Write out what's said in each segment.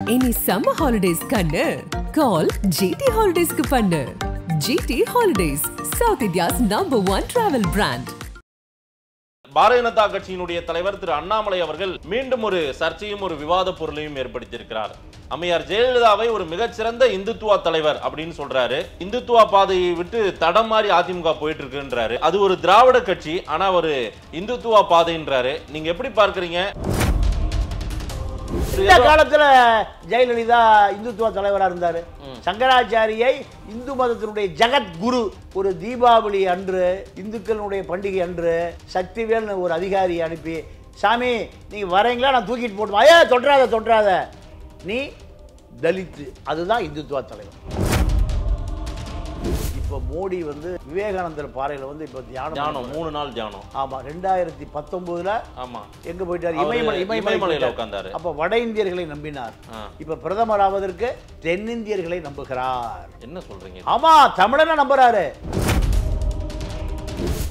Any summer holidays kannu call GT Holidays ku pannu. GT Holidays, South India's #1 travel brand. Bharatiya Janata கட்சியினுடைய தலைவர் திரு அண்ணாமலை அவர்கள் மீண்டும் ஒரு சர்ச்சையும் ஒரு விவாத பொருளையும் ஏற்படுத்தியிருக்கிறார். அம்மையார் ஜெயலலிதாவை ஒரு மிகச்சிறந்த இந்துத்துவா தலைவர் அப்படின்னு சொல்றாரு. இந்துத்துவா பாதையை விட்டு தடம் மாறி அதிமுக போயிட்டு இருக்குன்றாரு. அது ஒரு திராவிட கட்சி, ஆனா ஒரு இந்துத்துவா பாதைன்றாரு. நீங்க எப்படி பார்க்கறீங்க? இந்த காலத்துல ஜெயலலிதா இந்துத்துவ தலைவராக இருந்தாரு. சங்கராச்சாரியை இந்து மதத்தினுடைய ஜெகத் குரு. ஒரு தீபாவளி அன்று, இந்துக்களுடைய பண்டிகை அன்று சக்திவேல் ஒரு அதிகாரியை அனுப்பி, சாமி நீங்க வரீங்களா, நான் தூக்கிட்டு போட்டுமா, ஐயா தொற்றாத நீ தலித்து. அதுதான் இந்துத்துவ தலைவர். இப்போ மோடி வந்து விவேகானந்தர் பாறையில் வந்து இப்போ தியானம் 3 நாள் தியானம். ஆமா 2019 ஆமா எங்க போயிட்டார்? இமயமலையில உட்கார்ந்தாரு. அப்ப வட இந்தியர்களை நம்பினார். இப்ப பிரதமர் ஆவதற்கு தென்னிந்தியர்களை நம்புகிறார். என்ன சொல்றீங்க? ஆமா, தமிழனை நம்புறாரு.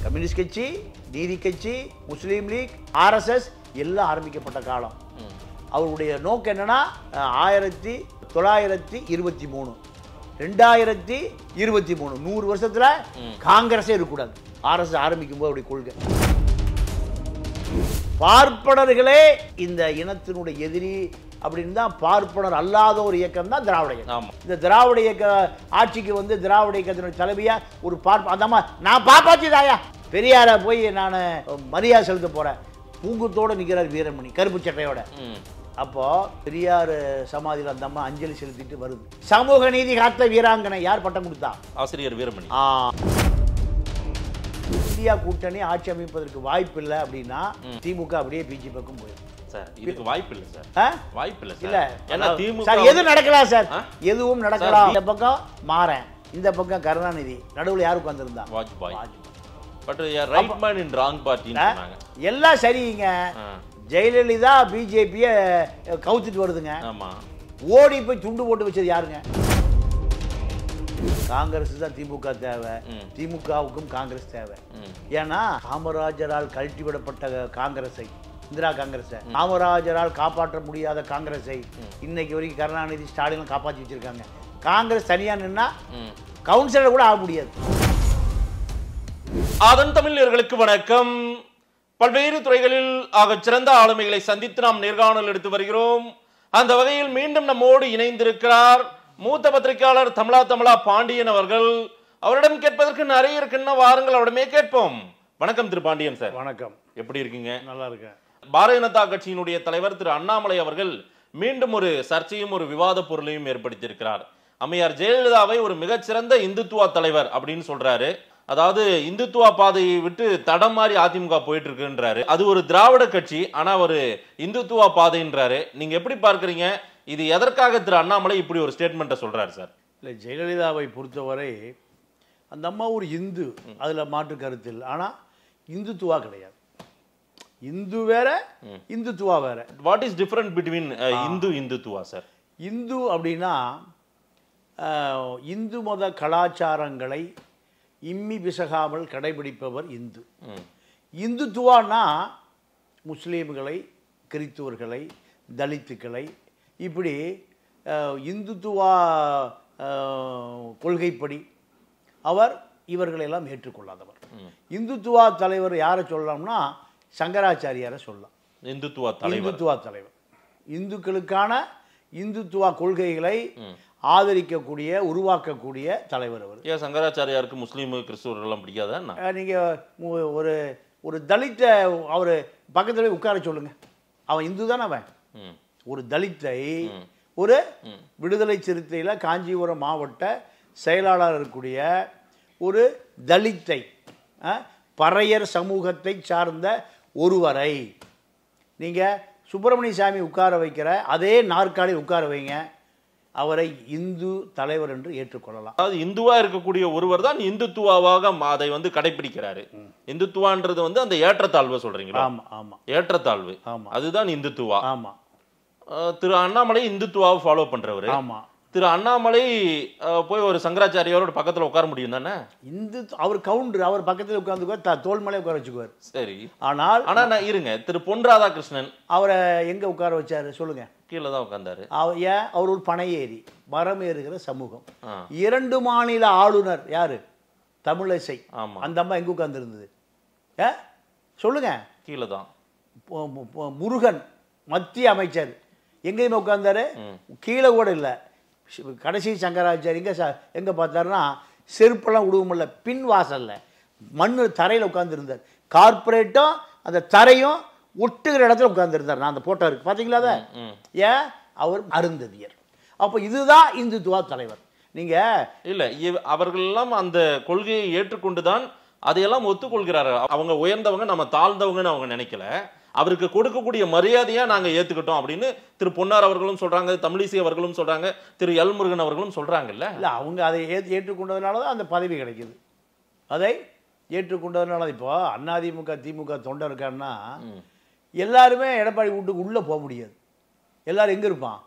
கம்யூனிஸ்ட் கட்சி, நீதி கட்சி, முஸ்லீம் லீக், RSS எல்லாம் ஆரம்பிக்கப்பட்ட காலம். அவருடைய நோக்கம் என்னன்னா 1923 2023 100 வருஷத்துல காங்கிரஸே இருக்கக்கூடாது. RSS ஆரம்பிக்கும் போது அவருடைய கொள்கை. பார்ப்பனர்களே இந்த இனத்தினுடைய எதிரி அப்படின்னு தான். பார்ப்பனர் அல்லாத ஒரு இயக்கம் தான் திராவிட இயக்கம். இந்த திராவிட இயக்க ஆட்சிக்கு வந்து திராவிட இயக்கத்தினுடைய தலைவியா ஒரு அந்தம்மா, நான் பாப்பாச்சி தாயா பெரியார போய் நான் மரியாதை செலுத்த போறேன். பூங்குத்தோடு நிற்கிறார் வீரமணி கருப்பு சட்டையோட. அப்போ பெரியார் சமாதியில் அந்த அம்மா அஞ்சலி செலுத்திட்டு வருது. சமூக நீதி காத்த வீராங்கனை யார் பட்டம் கொடுத்தா? ஆசிரியர் வீரமணி. இந்தியா கூட்டணி ஆட்சி அமைப்பதற்கு வாய்ப்பு இல்லை அப்படின்னா திமுக அப்படியே பிஜேபி பக்கம் போயிடும் சார். இதுக்கு வாய்ப்பு இல்லை சார். வாய்ப்பு இல்லை இல்ல. ஏன்னா திமுக சார் எது நடக்கலாம் சார், எதுவும் நடக்கலாம். இந்த பக்கம் மாறேன், இந்த பக்கம் கருணாநிதி, நடுவில் யாருக்கு வந்திருந்தா? Vajpayee. But right man in wrong பார்ட்டின்னு சொன்னாங்க. எல்லாம் சரிங்க. ஜெயலலிதா பிஜேபியை கவுத்துட்டு வருதுங்க. ஓடி போய் துண்டு போட்டு வச்சது யாருங்க? காங்கிரஸ் தான் திமுக தேவை, திமுகவுக்கும் காங்கிரஸ் தேவை. ஏன்னா காமராஜரால் கழட்டி விடப்பட்ட காங்கிரஸை, இந்திரா காங்கிரஸை, காமராஜரால் காப்பாற்ற முடியாத காங்கிரஸை இன்னைக்கு வரைக்கும் கருணாநிதி ஸ்டாலின் காப்பாற்றி வச்சிருக்காங்க. காங்கிரஸ் தனியா நின்னா கவுன்சிலர் கூட ஆக முடியாது. அதன் தமிழர்களுக்கு வணக்கம். பல்வேறு துறைகளில் ஆகச் சிறந்த ஆளுமைகளை சந்தித்து நாம் நேர்காணல் எடுத்து வருகிறோம். அந்த வகையில் மீண்டும் நம்மோடு இணைந்திருக்கிறார் மூத்த பத்திரிகையாளர் தமிழா பாண்டியன் அவர்கள். அவரிடம் கேட்பதற்கு நிறைய இருக்குன்னா வாருங்கள் அவரிடமே கேட்போம். வணக்கம் திரு பாண்டியன் சார். வணக்கம். எப்படி இருக்கீங்க? நல்லா இருக்கேன். பாரதிய ஜனதா கட்சியினுடைய தலைவர் திரு அண்ணாமலை அவர்கள் மீண்டும் ஒரு சர்ச்சையும் ஒரு விவாத பொருளையும் ஏற்படுத்தியிருக்கிறார். அம்மையார் ஜெயலலிதாவை ஒரு மிகச்சிறந்த இந்துத்துவா தலைவர் அப்படின்னு சொல்றாரு. அதாவது இந்துத்துவா பாதையை விட்டு தடம் மாறி அதிமுக போயிட்டு இருக்குன்றாரு. அது ஒரு திராவிட கட்சி, ஆனா ஒரு இந்துத்துவா பாதைன்றாரு. நீங்க எப்படி பார்க்கறீங்க? இது எதற்காக திரு அண்ணாமலை இப்படி ஒரு ஸ்டேட்மெண்ட்டை சொல்றாரு சார்? இல்லை, ஜெயலலிதாவை பொறுத்தவரை அந்த அம்மா ஒரு இந்து, அதுல மாற்று கருத்தில். ஆனா இந்துத்துவா கிடையாது. இந்து வேற, இந்துத்துவா வேற. What is different between Hindutva sir? Hindu அப்படின்னா இந்து மத கலாச்சாரங்களை இம்மி பிசகாமல் கடைபிடிப்பவர் இந்து. இந்துத்துவானா முஸ்லீம்களை, கிறித்துவர்களை, தலித்துக்களை, இப்படி இந்துத்துவா கொள்கைப்படி அவர் இவர்களெல்லாம் ஏற்றுக்கொள்ளாதவர். இந்துத்துவா தலைவர் யாரை சொல்லலாம்னா சங்கராச்சாரியாரை சொல்லலாம். இந்துத்துவா தலைவர் இந்துக்களுக்கான இந்துத்துவா கொள்கைகளை ஆதரிக்கக்கூடிய, உருவாக்கக்கூடிய தலைவர் அவர். ஏன் சங்கராச்சாரியாருக்கு முஸ்லீம் கிறிஸ்துவர்கள்லாம் பிடிக்காதா? நீங்க ஒரு தலித்த அவர் பக்கத்துல உட்கார சொல்லுங்க, அவன் இந்து தானே. அவன் ஒரு தலித்தை, ஒரு விடுதலை சிறுத்தையில காஞ்சிபுரம் மாவட்ட செயலாளர் இருக்கக்கூடிய ஒரு தலித்தை, பறையர் சமூகத்தை சார்ந்த ஒருவரை நீங்க சுப்பிரமணிய சாமி உட்கார வைக்கிற அதே நாற்காலில் உட்கார வைங்க, அவரை இந்து தலைவர் என்று ஏற்றுக்கொள்ளலாம். அதாவது இந்துவா இருக்கக்கூடிய ஒருவர் தான் இந்துத்துவாவாக அதை வந்து கடைபிடிக்கிறாரு. இந்துத்துவான்றது வந்து அந்த ஏற்றத்தாழ்வு சொல்றீங்களா? ஆமா ஆமா, ஏற்றத்தாழ்வு. ஆமா, அதுதான் இந்துத்துவா. ஆமா. திரு அண்ணாமலை இந்துத்துவாவை ஃபாலோ பண்றவரு. ஆமா. திரு அண்ணாமலை போய் ஒரு சங்கராச்சாரியாரோட பக்கத்துல உட்கார முடியும் தானே? அவர் கவுண்டர், அவர் பக்கத்தில் உட்கார்ந்துக்குவார், தோல் மேலே உட்கார வச்சுக்குவார். சரி. ஆனா நான் இருங்க, திரு பொன் ராதாகிருஷ்ணன் அவரை எங்க உட்கார வச்சாரு சொல்லுங்க? கீழே தான் உட்கார்ந்தாரு. ஏன்? அவர் ஒரு பனையேறி மரம் ஏறுகிற சமூகம். 2 மாநில ஆளுநர் யாரு? தமிழிசை. அந்த அம்மா எங்க உட்கார்ந்து இருந்தது? சொல்லுங்க. கீழே தான். முருகன் மத்திய அமைச்சர் எங்கேயுமே உட்கார்ந்தாரு? கீழே கூட இல்லை. கடைசி சங்கராச்சாரி எங்க பார்த்தாருன்னா செருப்பெல்லாம் விடுவோம்ல, பின் வாசல்ல மண்ணு தரையில் உட்கார்ந்துருந்தார். கார்பரேட்டும் அந்த தரையும் ஒட்டுகிற இடத்துல உட்கார்ந்துருந்தார். நான் அந்த போட்டோ இருக்கு பார்த்தீங்களா? அதை ஏன்? அவர் அருந்ததியர். அப்போ இதுதான் இந்துத்துவா தலைவர். நீங்க இல்ல, அவர்கள் எல்லாம் அந்த கொள்கையை ஏற்றுக்கொண்டுதான் அதையெல்லாம் ஒத்துக்கொள்கிறார்கள். அவங்க உயர்ந்தவங்க, நம்ம தாழ்ந்தவங்கன்னு அவங்க நினைக்கல. அவருக்கு கொடுக்கக்கூடிய மரியாதையா நாங்க ஏத்துக்கிட்டோம் அப்படின்னு திரு பொன்னார் அவர்களும் சொல்றாங்க, தமிழிசை அவர்களும் சொல்றாங்க, திரு எல் முருகன் அவர்களும் சொல்றாங்கல்ல. இல்ல, அவங்க அதை ஏற்றுக்கொண்டதுனால தான் அந்த பதவி கிடைக்குது. அதை ஏற்றுக்கொண்டதுனால இப்போ அதிமுக திமுக தொண்டர் இருக்காருன்னா எல்லாருமே எடப்பாடி வீட்டுக்கு உள்ள போக முடியாது. எல்லாரும் எங்க இருப்பான்?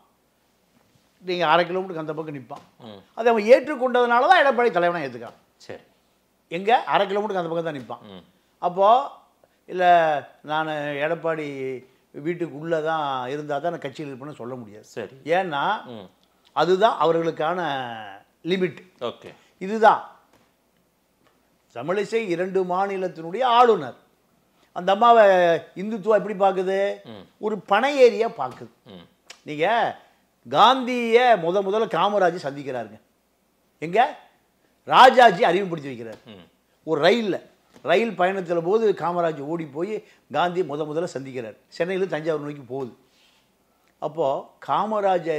நீங்க 1/2 கிலோமீட்டருக்கு அந்த பக்கம் நிற்பான். அதை அவன் ஏற்றுக்கொண்டதுனால தான் எடப்பாடி தலைவனா ஏத்துக்கான். சரி, எங்க 1/2 கிலோமீட்டருக்கு அந்த பக்கம் தான் நிற்பான். அப்போ இல்லை நான் எடப்பாடி வீட்டுக்கு உள்ளே தான் இருந்தால் தான் நான் கட்சியில் இருப்பேன்னு சொல்ல முடியாது. சரி, ஏன்னா அதுதான் அவர்களுக்கான லிமிட். ஓகே, இதுதான். தமிழிசை 2 மாநிலத்தினுடைய ஆளுநர். அந்த அம்மாவை இந்துத்துவா எப்படி பார்க்குது? ஒரு பனையேரியா பார்க்குது. நீங்கள் காந்தியை முதல்ல காமராஜ் சந்திக்கிறாருங்க. எங்க? ராஜாஜி அறிமுகப்படுத்தி வைக்கிறார். ஒரு ரயில் பயணத்தில் போது காமராஜ் ஓடி போய் காந்தி முதல்ல சந்திக்கிறார். சென்னையில் தஞ்சாவூர் நோக்கி போகுது. அப்போது காமராஜை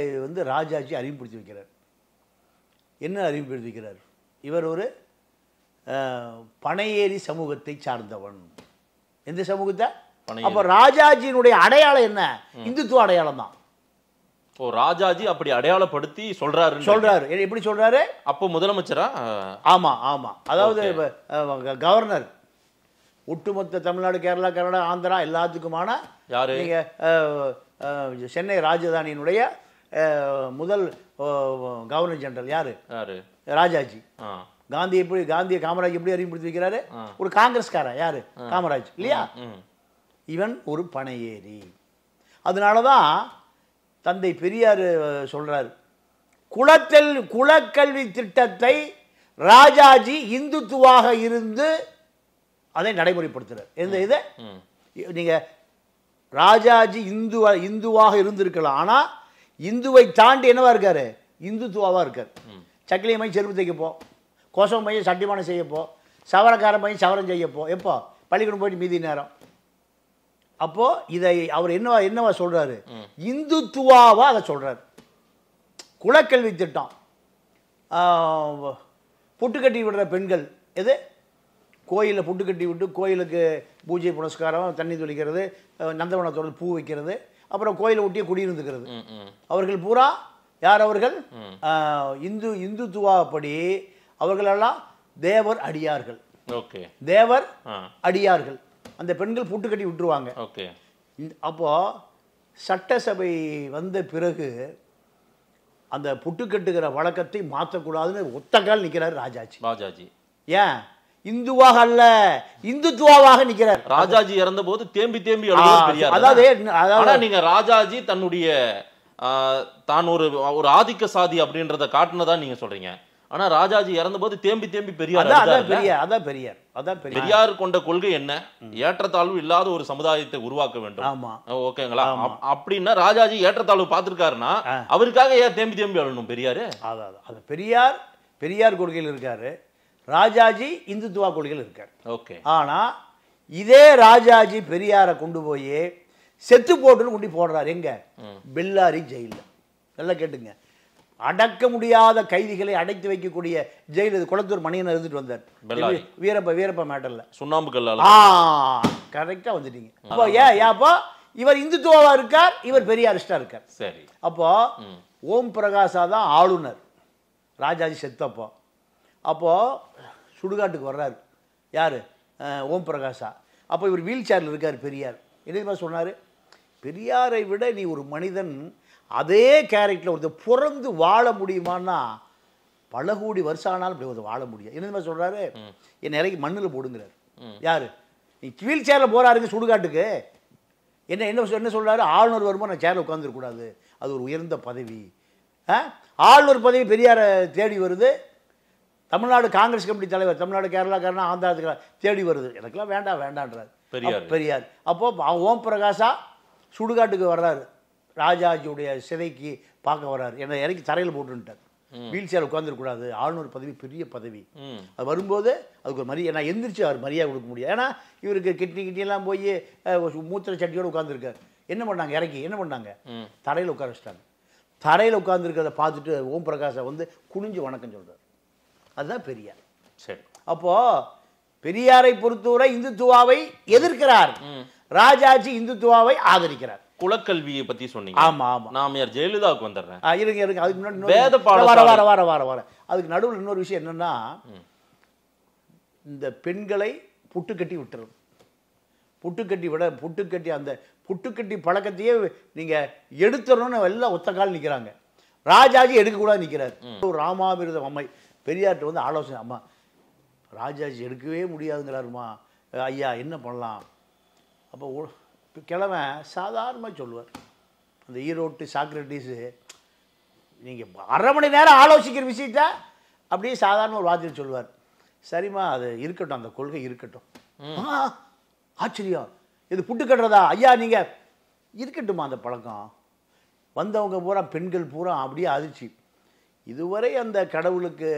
ராஜாஜி அறிமுகப்படுத்தி வைக்கிறார். என்ன அறிமுகப்படுத்தி வைக்கிறார்? இவர் ஒரு பனையேறி சமூகத்தை சார்ந்தவன். எந்த சமூகத்தை? அப்போ ராஜாஜியினுடைய அடையாளம் என்ன? இந்துத்துவ அடையாளம் தான். ஓ, ராஜாஜி அப்படி அடையாளப்படுத்தி சொல்றாரு. எப்படி சொல்றாரு? அப்போ முதலமைச்சரா? ஆமா ஆமா. அதாவது கவர்னர் ஒட்டுமொத்த தமிழ்நாடு, கேரளா, கர்நாடகா, ஆந்திரா எல்லாத்துக்குமான யாரு? நீங்க சென்னை ராஜதானியினுடைய முதல் கவர்னர் ஜெனரல் யாரு? ராஜாஜி. காந்தியை காமராஜ் எப்படி அறிமுகப்படுத்தி வைக்கிறாரு? ஒரு காங்கிரஸ்காரன். யாரு? காமராஜ் இல்லையா? இவன் ஒரு பனையேறி. அதனாலதான் தந்தை பெரியார் சொல்றாரு, குலக்கல்வி திட்டத்தை ராஜாஜி இந்துத்துவாக இருந்து அதை நடைமுறைப்படுத்துறார். எந்த இதை நீங்க ராஜாஜி இந்துவாக இருந்திருக்கலாம், ஆனா இந்துவை தாண்டி என்னவா இருக்காரு? இந்துத்துவாவா இருக்காரு. சக்கிலிய மையம் செருப்பு தைக்கப்போ, கோசவ மையம் சட்டிமானம் செய்யப்போ, சவரக்கார மையம் சவரம் செய்யப்போ, எப்போ? பள்ளிக்கூடம் போயிட்டு மீதி நேரம். அப்போ இதை அவர் என்னவா சொல்றாரு? இந்துத்துவாவா அதை சொல்றாரு. குலக்கல்வி திட்டம், புட்டு கட்டி விடுற பெண்கள், எது? கோயிலில் புட்டு கட்டி விட்டு கோயிலுக்கு பூஜை புனஸ்காரம், தண்ணி தொளிக்கிறது, நந்தவனத்தோட பூ வைக்கிறது, அப்புறம் கோயிலை ஒட்டியே குடியிருந்துக்கிறது. அவர்கள் பூரா யார்? அவர்கள் இந்துத்துவாப்படி அவர்களெல்லாம் தேவர் அடியார்கள். தேவர் அடியார்கள். அந்த பெண்கள் புட்டு கட்டி விட்டுருவாங்க. அப்போ சட்டசபை வந்த பிறகு அந்த புட்டு கட்டுகிற வழக்கத்தை மாற்றக்கூடாதுன்னு ஒத்தக்கால் நிற்கிறார் ராஜாஜி. ஏன்? இந்துவாக அல்ல, இந்துத்துவாவாக நிற்கிறார். ராஜாஜி இறந்த போது தேம்பி அதாவது நீங்க ராஜாஜி தன்னுடைய தான் ஒரு ஆதிக்க சாதி அப்படின்றத காட்டுனதா நீங்க சொல்றீங்க. ஆனா ராஜாஜி இறந்த போது தேம்பி பெரியார் கொண்ட கொள்கை என்ன? ஏற்றத்தாழ்வு இல்லாத ஒரு சமுதாயத்தை உருவாக்க வேண்டும். ஓகேங்களா? அப்படின்னா ராஜாஜி ஏற்றத்தாழ்வு பார்த்திருக்காருன்னா அவருக்காக ஏன் தேம்பி அழணும் பெரியாரு? பெரியார் கொள்கையில் இருக்காரு, ராஜாஜி இந்துத்துவா கொள்கையில் இருக்காரு. ஓகே. ஆனா இதே ராஜாஜி பெரியாரை கொண்டு போய் செத்து போட்டுன்னு கொண்டு போடுறாரு. எங்க? பெல்லாரி ஜெயில. நல்லா கேட்டுங்க. அடக்க முடியாத கைதிகளை அடைத்து வைக்கக்கூடிய ஜெயில். இது குளத்தூர் மணியன் இருந்துட்டு வந்தார். வீரப்ப மேட்டர்ல சுண்ணாம்பு கல்லால. கரெக்டா வந்துட்டீங்க. அப்போ அப்போ இவர் இந்துத்துவா இருக்கார், இவர் பெரியாரிஸ்டா இருக்கார். சரி. அப்போ ஓம் பிரகாஷா தான் ஆளுநர் ராஜாஜி செத்தப்போ. அப்போ சுடுகாட்டுக்கு வர்றாரு யாரு? ஓம் பிரகாஷா. அப்போ இவர் வீல் சேரில் இருக்கார் பெரியார். என்ன சொன்னார்? பெரியாரை விட நீ ஒரு மனிதன் அதே கேரக்டரில் ஒருத்தர் பிறந்து வாழ முடியுமான்னா பல கோடி வருஷம் ஆனாலும் இப்படி ஒருத்தர் வாழ முடியும். என்ன சொல்கிறாரு, என்னை இறக்கி மண்ணில் போடுங்கிறார். யார்? நீ வீல் சேரில் போகிறாருங்க சுடுகாட்டுக்கு. என்ன என்ன என்ன சொல்கிறாரு, ஆளுநர் வரும்போது நான் சேரில் உட்காந்துருக்கூடாது, அது ஒரு உயர்ந்த பதவி. ஆளுநர் பதவி பெரியாரை தேடி வருது. தமிழ்நாடு காங்கிரஸ் கமிட்டி தலைவர், தமிழ்நாடு கேரளா ஆந்திரா தேடி வருது. எனக்குலாம் வேண்டாம் வேண்டான்றார் பெரியார். அப்போது ஓம் பிரகாஷா சுடுகாட்டுக்கு வர்றாரு, ராஜாஜியுடைய சிதைக்கு பார்க்க வர்றாரு. என்னை இறக்கி தரையில் போட்டுட்டார். வீல் சேர் உட்காந்துருக்கூடாது, ஆளுநர் பதவி பெரிய பதவி. அது வரும்போது அதுக்கு ஒரு மரியாதை, நான் எந்திரிச்சு அவர் மரியாதை கொடுக்க முடியாது. ஏன்னா இவருக்கு கிட்னியெல்லாம் போய் மூத்திர சட்டியோடு உட்காந்துருக்கார். என்ன பண்ணாங்க, இறக்கி என்ன பண்ணாங்க, தரையில் உட்கார வச்சிட்டாங்க. தரையில் உட்காந்துருக்கிறத பார்த்துட்டு ஓம் பிரகாஷை வந்து குனிஞ்சு வணக்கம் சொல்கிறார். அதுதான் பெரியார். சரி, அப்போது பெரியாரை பொறுத்தவரை இந்துத்துவாவை எதிர்க்கிறார், ராஜாஜி இந்துத்துவாவை ஆதரிக்கிறார். குலக்கல்வியை பத்தி சொன்னீங்க. ஆமா ஆமா, நான் ஜெயலலிதாவுக்கு வந்துடுறேன். இருங்க அதுக்கு முன்னாடி வேத பாடம் வர அதுக்கு நடுவில் இன்னொரு விஷயம் என்னன்னா, இந்த பெண்களை புட்டுக்கட்டி விட்டுறது. புட்டுக்கட்டி அந்த புட்டுக்கட்டி பழக்கத்தையே நீங்க எடுத்துடணும்னு எல்லாம் ஒத்த கால் நிற்கிறாங்க. ராஜாஜி எடுக்கக்கூடாது நிற்கிறார். ஒரு ராமாமிர்தம் அம்மை பெரியார்ட்ட வந்து ஆலோசனை, அம்மா ராஜாஜி எடுக்கவே முடியாதுங்கிறாருமா ஐயா, என்ன பண்ணலாம்? அப்போ கிழமை சாதாரணமாக சொல்லுவார். அந்த ஈரோட்டு சாக்ரட்டிஸு நீங்கள் அரை மணி நேரம் ஆலோசிக்கிற விஷயத்த அப்படியே சாதாரண ஒரு வார்த்தையில் சொல்லுவார். சரிம்மா அது இருக்கட்டும், அந்த கொள்கை இருக்கட்டும். ஆச்சரியம், இது புட்டு கட்டுறதா ஐயா? நீங்கள் இருக்கட்டுமா அந்த பழக்கம். வந்தவங்க பூரா பெண்கள் பூரா அப்படியே அதிர்ச்சி. இதுவரை அந்த கடவுளுக்கு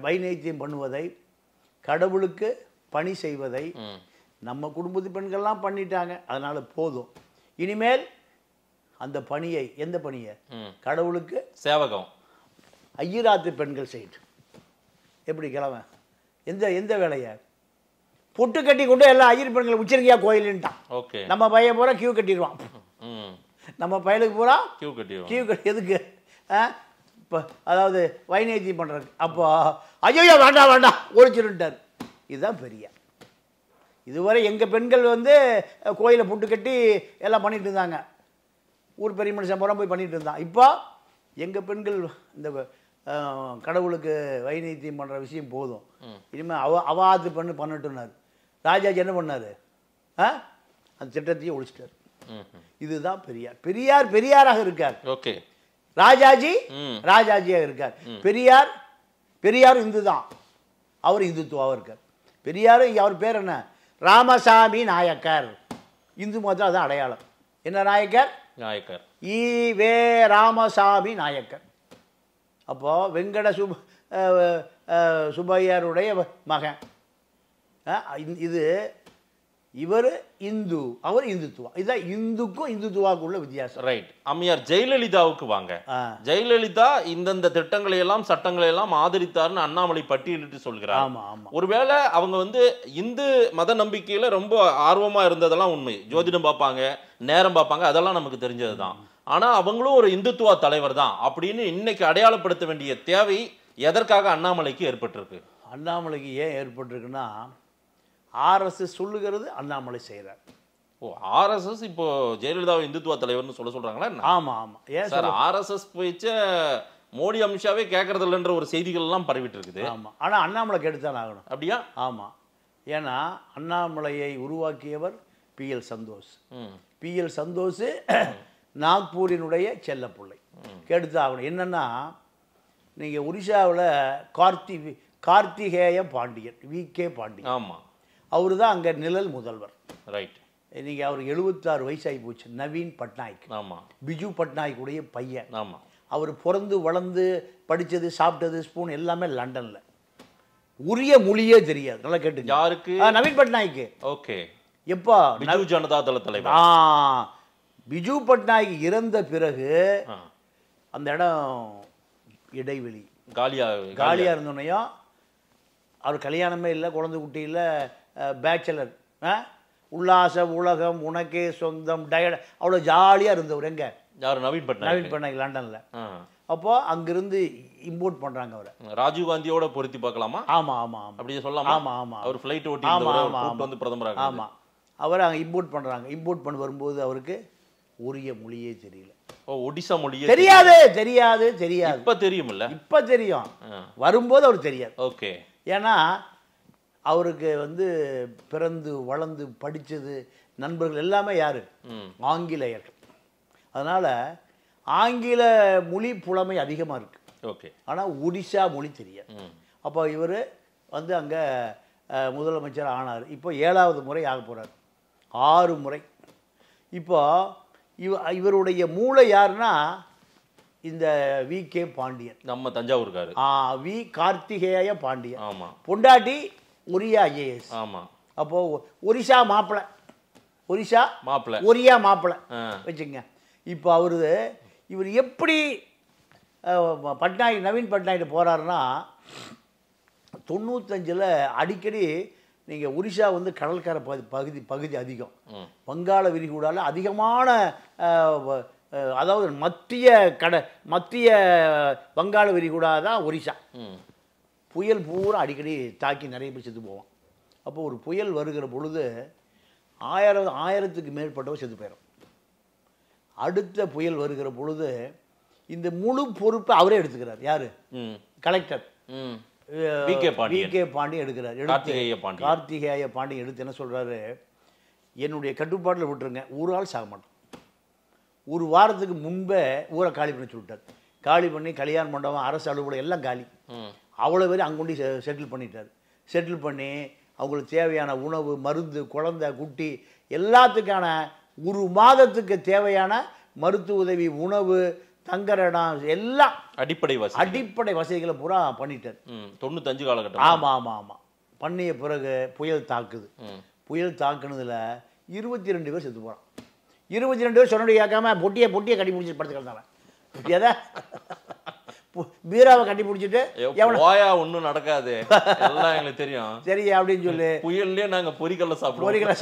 வைநைத்தியம் பண்ணுவதை, கடவுளுக்கு பணி செய்வதை நம்ம குடும்பத்து பெண்கள்லாம் பண்ணிட்டாங்க, அதனால் போதும். இனிமேல் அந்த பணியை, எந்த பணியை, கடவுளுக்கு சேவகம் ஐயராத்து பெண்கள் செய்யட்டும். எப்படி கிழமை எந்த வேலையை பொட்டு கட்டி கொண்டு எல்லாம் ஐயர் பெண்கள் உச்சரிக்கையா கோயிலுன்ட்டான். ஓகே, நம்ம பையன் பூரா கியூ கட்டிடுவான். நம்ம பயலுக்கு பூரா கியூ கட்டி எதுக்கு? இப்போ அதாவது வைநேத்தியம் பண்ணுறதுக்கு. அப்போ ஐயோ வேண்டாம் ஒழிச்சிருட்டார். இதுதான் பெரியார். இதுவரை எங்கள் பெண்கள் வந்து கோயிலை புட்டு கட்டி எல்லாம் பண்ணிட்டு இருந்தாங்க, ஊர் பெரிய மனுஷன் பூரா போய் பண்ணிட்டு இருந்தான். இப்போ எங்கள் பெண்கள் இந்த கடவுளுக்கு வைநைத்தியம் பண்ணுற விஷயம் போதும், இனிமேல் அவாது பண்ணட்டுனார். ராஜாஜி என்ன பண்ணார்? அந்த திட்டத்தையும் ஒழிச்சிட்டார். இதுதான் பெரியார். பெரியாராக இருக்கார். ஓகே, ராஜாஜியாக இருக்கார். பெரியார் இந்து தான், அவர் இந்துத்துவாக இருக்கார். பெரியார் அவர் பேர் என்ன? ராமசாமி நாயக்கர். இந்து மதம் அதான் அடையாளம். என்ன நாயக்கர்? ஈவே ராமசாமி நாயக்கர். அப்போ வெங்கட சுப்பையருடைய மகன். இது இவர் இந்து, அவர் இந்துத்துவா. இதுதான் இந்துக்கும் இந்துத்துவாவுக்கு உள்ள வித்தியாசம். ரைட். அம்மையார் ஜெயலலிதாவுக்கு வாங்க. ஜெயலலிதா இந்தந்த திட்டங்களை எல்லாம் சட்டங்களை எல்லாம் ஆதரித்தார்னு அண்ணாமலை பட்டியலிட்டு சொல்கிறார். ஆமா ஆமா. ஒருவேளை அவங்க வந்து இந்து மத நம்பிக்கையில ரொம்ப ஆர்வமா இருந்ததெல்லாம் உண்மை. ஜோதிடம் பார்ப்பாங்க, நேரம் பார்ப்பாங்க, அதெல்லாம் நமக்கு தெரிஞ்சதுதான். ஆனா அவங்களும் ஒரு இந்துத்துவா தலைவர் தான் அப்படின்னு இன்னைக்கு அடையாளப்படுத்த வேண்டிய தேவை எதற்காக அண்ணாமலைக்கு ஏற்பட்டிருக்கு? அண்ணாமலைக்கு ஏன் ஏற்பட்டிருக்குன்னா, ஆர்எஸ்எஸ் சொல்லுகிறது அண்ணாமலை செய்கிறார். ஓ, ஆர்எஸ்எஸ் இப்போ ஜெயலலிதாவை இந்துத்துவ தலைவர்னு சொல்றாங்களா? ஆமா ஆமா. ஏன் சார் ஆர்எஸ்எஸ் போயிச்ச மோடி அமித்ஷாவே கேட்கறது இல்லைன்ற ஒரு செய்திகள் எல்லாம் பரவிட்டு இருக்குது. ஆமா, ஆனா அண்ணாமலை கேட்டுத்தான் ஆகணும். அப்படியா? ஆமா, ஏன்னா அண்ணாமலையை உருவாக்கியவர் PL சந்தோஷ். PL சந்தோஷ் நாக்பூரினுடைய செல்லப்பிள்ளை. கேட்டுத்தான் ஆகணும். என்னன்னா, நீங்க ஒரிசாவில் கார்த்திகேய பாண்டியன், VK பாண்டியன். ஆமா, அவரு தான் அங்கே நிழல் முதல்வர். ரைட். நீங்கள் அவருக்கு 76 வயசாகி போச்சு. நவீன் பட்நாயக். ஆமாம். பிஜு பட்நாயக் உடைய பையன். ஆமாம். அவர் பிறந்து வளர்ந்து படித்தது சாப்பிட்டது ஸ்பூன் எல்லாமே லண்டனில். உரிய மொழியே தெரியாது. நல்லா கேட்டு. யாருக்கு? நவீன் பட்நாயக். ஓகே. எப்போ? பிஜு ஜனதா தள தலைவர். பிஜு பட்நாயக் இறந்த பிறகு அந்த இடம் இடைவெளி காலியாக இருந்தோன்னையும் அவர் கல்யாணமே இல்லை, குழந்தை குட்டி இல்லை, பேச்சலர். உல்லாச உலகம் உனக்கே சொந்தம் டயட் அவ்வளோ ஜாலியாக இருந்தவர். எங்க? யார்? நவீன் பட்நாயக் லண்டனில். அப்போ அங்கிருந்து இம்போர்ட் பண்ணுறாங்க அவரை. ராஜீவ் காந்தியோட பொருத்தி பார்க்கலாமா? ஆமாம் ஆமாம் ஆமாம். அப்படியே சொல்லலாமா? ஆமாம் ஆமாம். அவர் ஃப்ளைட் ஓட்டி வந்து பிரதமராக. ஆமாம், அவரை அங்கே இம்போர்ட் பண்ணுறாங்க. இம்போர்ட் பண்ணி வரும்போது அவருக்கு உரிய மொழியே தெரியல. ஒடிசா மொழியே தெரியாது தெரியாது தெரியாது. இப்ப தெரியும்ல? இப்ப தெரியும், வரும்போது அவருக்கு தெரியாது. ஓகே. ஏன்னா அவருக்கு வந்து பிறந்து வளர்ந்து படித்தது நண்பர்கள் எல்லாமே யாரு? ஆங்கிலேயர்கள். அதனால ஆங்கில மொழி புலமை அதிகமாக இருக்கு. ஓகே. ஆனால் ஒடிசா மொழி தெரியாது. அப்போ இவர் வந்து அங்கே முதலமைச்சர் ஆனார். இப்போ 7வது முறை ஆக போகிறார். 6 முறை. இப்போ இவருடைய மூளை யாருன்னா இந்த வி.கே. பாண்டியன், நம்ம தஞ்சாவூர்காரு. வி. கார்த்திகேய பாண்டியன். ஆமாம். பொண்டாட்டி ஒரியா ஐஏஎஸ். ஆமாம். அப்போ ஒரிசா மாப்பிள்ளை, ஒரிசா மாப்பிள்ளை, ஒரியா மாப்பிள்ளை வச்சுங்க. இப்போ இவர் எப்படி பட்நாயக், நவீன் பட்நாயக் போகிறாருன்னா 95ல் அடிக்கடி நீங்கள் ஒரிசா வந்து கடற்கரை பகுதி அதிகம், வங்காள விரிகுடாவில் அதிகமான அதாவது மத்திய வங்காள விரிகுடா தான் ஒரிசா. புயல் பூரா அடிக்கடி தாக்கி நிறைய பேர் செத்து போவான். அப்போ ஒரு புயல் வருகிற பொழுது 1000க்கு மேற்பட்டவர் செத்து போயிடும். அடுத்த புயல் வருகிற பொழுது இந்த முழு பொறுப்பை அவரே எடுத்துக்கிறார். யாரு? Collector VK. பாண்டியன் எடுக்கிறார். கார்த்திகேய பாண்டியன் எடுத்து என்ன சொல்றாரு, என்னுடைய கட்டுப்பாட்டில் விட்டுருங்க, ஒரு ஆள் சாக மாட்டோம். ஒரு வாரத்துக்கு முன்பே ஊரை காலி பண்ணி சொல்லிட்டார். காலி பண்ணி கல்யாண மண்டபம், அரசு அலுவலகம் எல்லாம் காலி. அவ்வளோ பேர் அங்கொண்டி செட்டில் பண்ணிட்டார். செட்டில் பண்ணி அவங்களுக்கு தேவையான உணவு, மருந்து, குழந்தை, குட்டி எல்லாத்துக்கான ஒரு மாதத்துக்கு தேவையான மருத்துவ உதவி, உணவு, தங்குற இடம் எல்லாம் அடிப்படை வசதிகளை பூரா பண்ணிட்டார். 95 காலகட்டம். ஆமாம் ஆமாம் ஆமாம். பண்ணிய பிறகு புயல் தாக்குது. புயல் தாக்குனதுல 22 பேர் செத்து போகிறான். 22 பேர் சொன்னது கேட்காம பொட்டியை கட்டி பிடிச்சிட்டு படுத்து கிடந்தாங்க. எதை பீராவை கட்டி பிடிச்சிட்டு ஒன்றும் நடக்காது எல்லாம் எங்களுக்கு தெரியும் சரி அப்படின்னு சொல்லி புயல்லே நாங்கள் பொரிக்கல்ல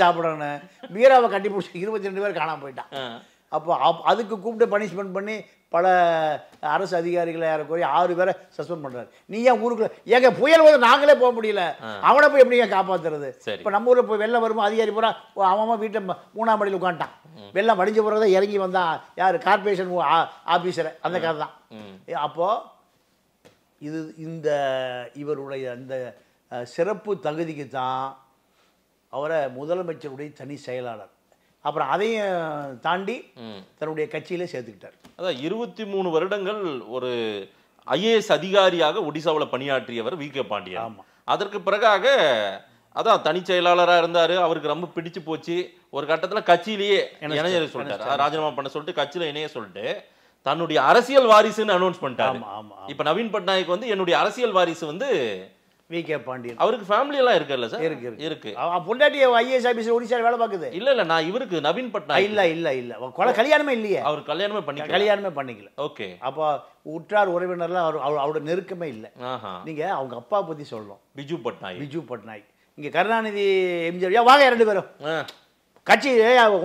சாப்பிடணும்னு பீராவை கட்டி பிடிச்சி 22 பேர் காணாமல் போயிட்டான். அப்போ அதுக்கு கூப்பிட்டு பனிஷ்மெண்ட் பண்ணி பல அரசு அதிகாரிகளை யாரை 6 பேரை சஸ்பெண்ட் பண்றாரு. நீ ஏன் ஊருக்குள்ள ஏங்க புயல் போது நாங்களே போக முடியல, அவனை போய் எப்படி காப்பாத்துறது? இப்போ நம்ம ஊரில் போய் வெள்ளம் வரும்போது அதிகாரி பூரா அவன் வீட்டை 3ஆம் மாடியில் உட்காந்துட்டான். வெள்ளம் வடிஞ்ச பிறகுதான் இறங்கி வந்தான் யார்? Corporation officer. அந்த கதை தான். அப்போ இவருடைய அந்த சிறப்பு தகுதிக்கு தான் அவரை முதலமைச்சருடைய தனி செயலாளர், அப்புறம் அதையும் தாண்டி தன்னுடைய கட்சியிலே சேர்த்துக்கிட்டார். அதான் 23 வருடங்கள் ஒரு ஐஏஎஸ் அதிகாரியாக ஒடிசாவில் பணியாற்றியவர் வி.கே. பாண்டியன். அதற்கு பிறகாக அதான் தனி செயலாளராக இருந்தார். அவருக்கு ரொம்ப பிடிச்சு போச்சு. ஒரு கட்டத்தில் கட்சியிலேயே இணைய சொல்லிட்டார், ராஜினாமா பண்ண சொல்லிட்டு கட்சியில் இணைய சொல்லிட்டு தன்னுடைய அரசியல் வாரிசுன்னு அனௌன்ஸ் பண்ணிட்டாரு. இப்போ நவீன் பட்நாயக் வந்து என்னுடைய அரசியல் வாரிசு வந்து வி.கே. பாண்டியன். அவருக்கு ஃபேமிலி எல்லாம் இருக்குல்ல சார்? இருக்கு. பொண்டாட்டி ஐஏஎஸ் ஆபீசர் ஒடிசால வேலை பார்க்குது. இல்ல நான் இவருக்கு நவீன் பட்நாயக் இல்ல கல்யாணமே இல்லையே. அவர் கல்யாணமே பண்ணிக்கல. ஓகே. அப்போ உற்றார் உறவினர்லாம் அவரோட நெருக்கமே இல்லை. நீங்க அவங்க அப்பா பத்தி சொல்லணும், பிஜு பட்நாயக். இங்க கருணாநிதி, எம்ஜிஆர் வாங்க 2 பேரும் கட்சி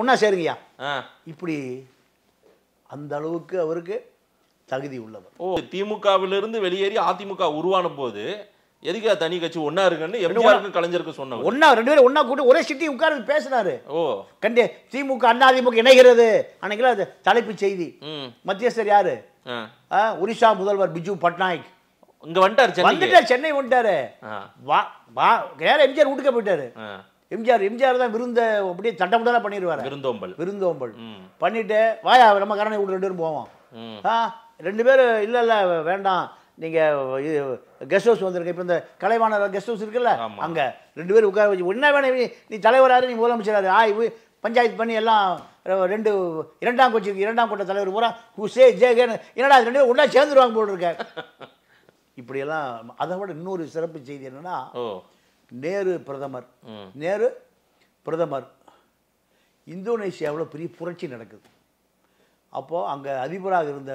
ஒன்னா சேருங்கய்யா. இப்படி அந்த அளவுக்கு அவருக்கு தகுதி உள்ளவர். திமுகவிலிருந்து வெளியேறி அதிமுக உருவான போது எதுக்கு தனி கட்சி ஒன்னா இருக்குன்னு எம்ஜிஆருக்கு கலைஞருக்கு சொன்னாங்க. 2 பேரும் ஒன்னா கூட்டி ஒரே சிட்டி உட்கார்ந்து பேசினாரு. கண்டே திமுக அண்ணா அதிமுக இணைகிறது. அன்னைக்கு அது தலைப்பு செய்தி. மத்தியஸ்தர் யாரு? ஒரிசா முதல்வர் பிஜு பட்நாயக் இங்க வந்துட்டார். சென்னை வந்துட்டாரு. எம்ஜிஆர் வீட்டுக்கு போயிட்டாரு. எம்ஜிஆர் தான் விருந்த அப்படியே தட்டமுட்டா பண்ணிடுவாரு. விருந்தோம்பல் பண்ணிட்டு வாயா நம்ம கரணை வீட்டு 2 பேரும் போவோம். 2 பேரும் இல்ல வேண்டாம், நீங்க கெஸ்ட் ஹவுஸ் வந்துருங்க. இப்போ இந்த கலைவாணர் கெஸ்ட் ஹவுஸ் இருக்குல்ல, அங்க 2 பேரும் உட்கார வச்சு என்ன வேணும், நீ தலைவராரு, நீ முதலமைச்சராரு, பஞ்சாயத்து பண்ணி எல்லாம் 2ஆம் கூட்ட தலைவர் பூரா என்னடா 2 பேரும் ஒன்றா சேர்ந்துருவாங்க போல் இருக்க. இப்படியெல்லாம். அதை விட இன்னொரு சிறப்பு செய்தி என்னன்னா, நேரு பிரதமர் இந்தோனேஷியாவில் பெரிய புரட்சி நடக்குது. அப்போது அங்கே அதிபராக இருந்த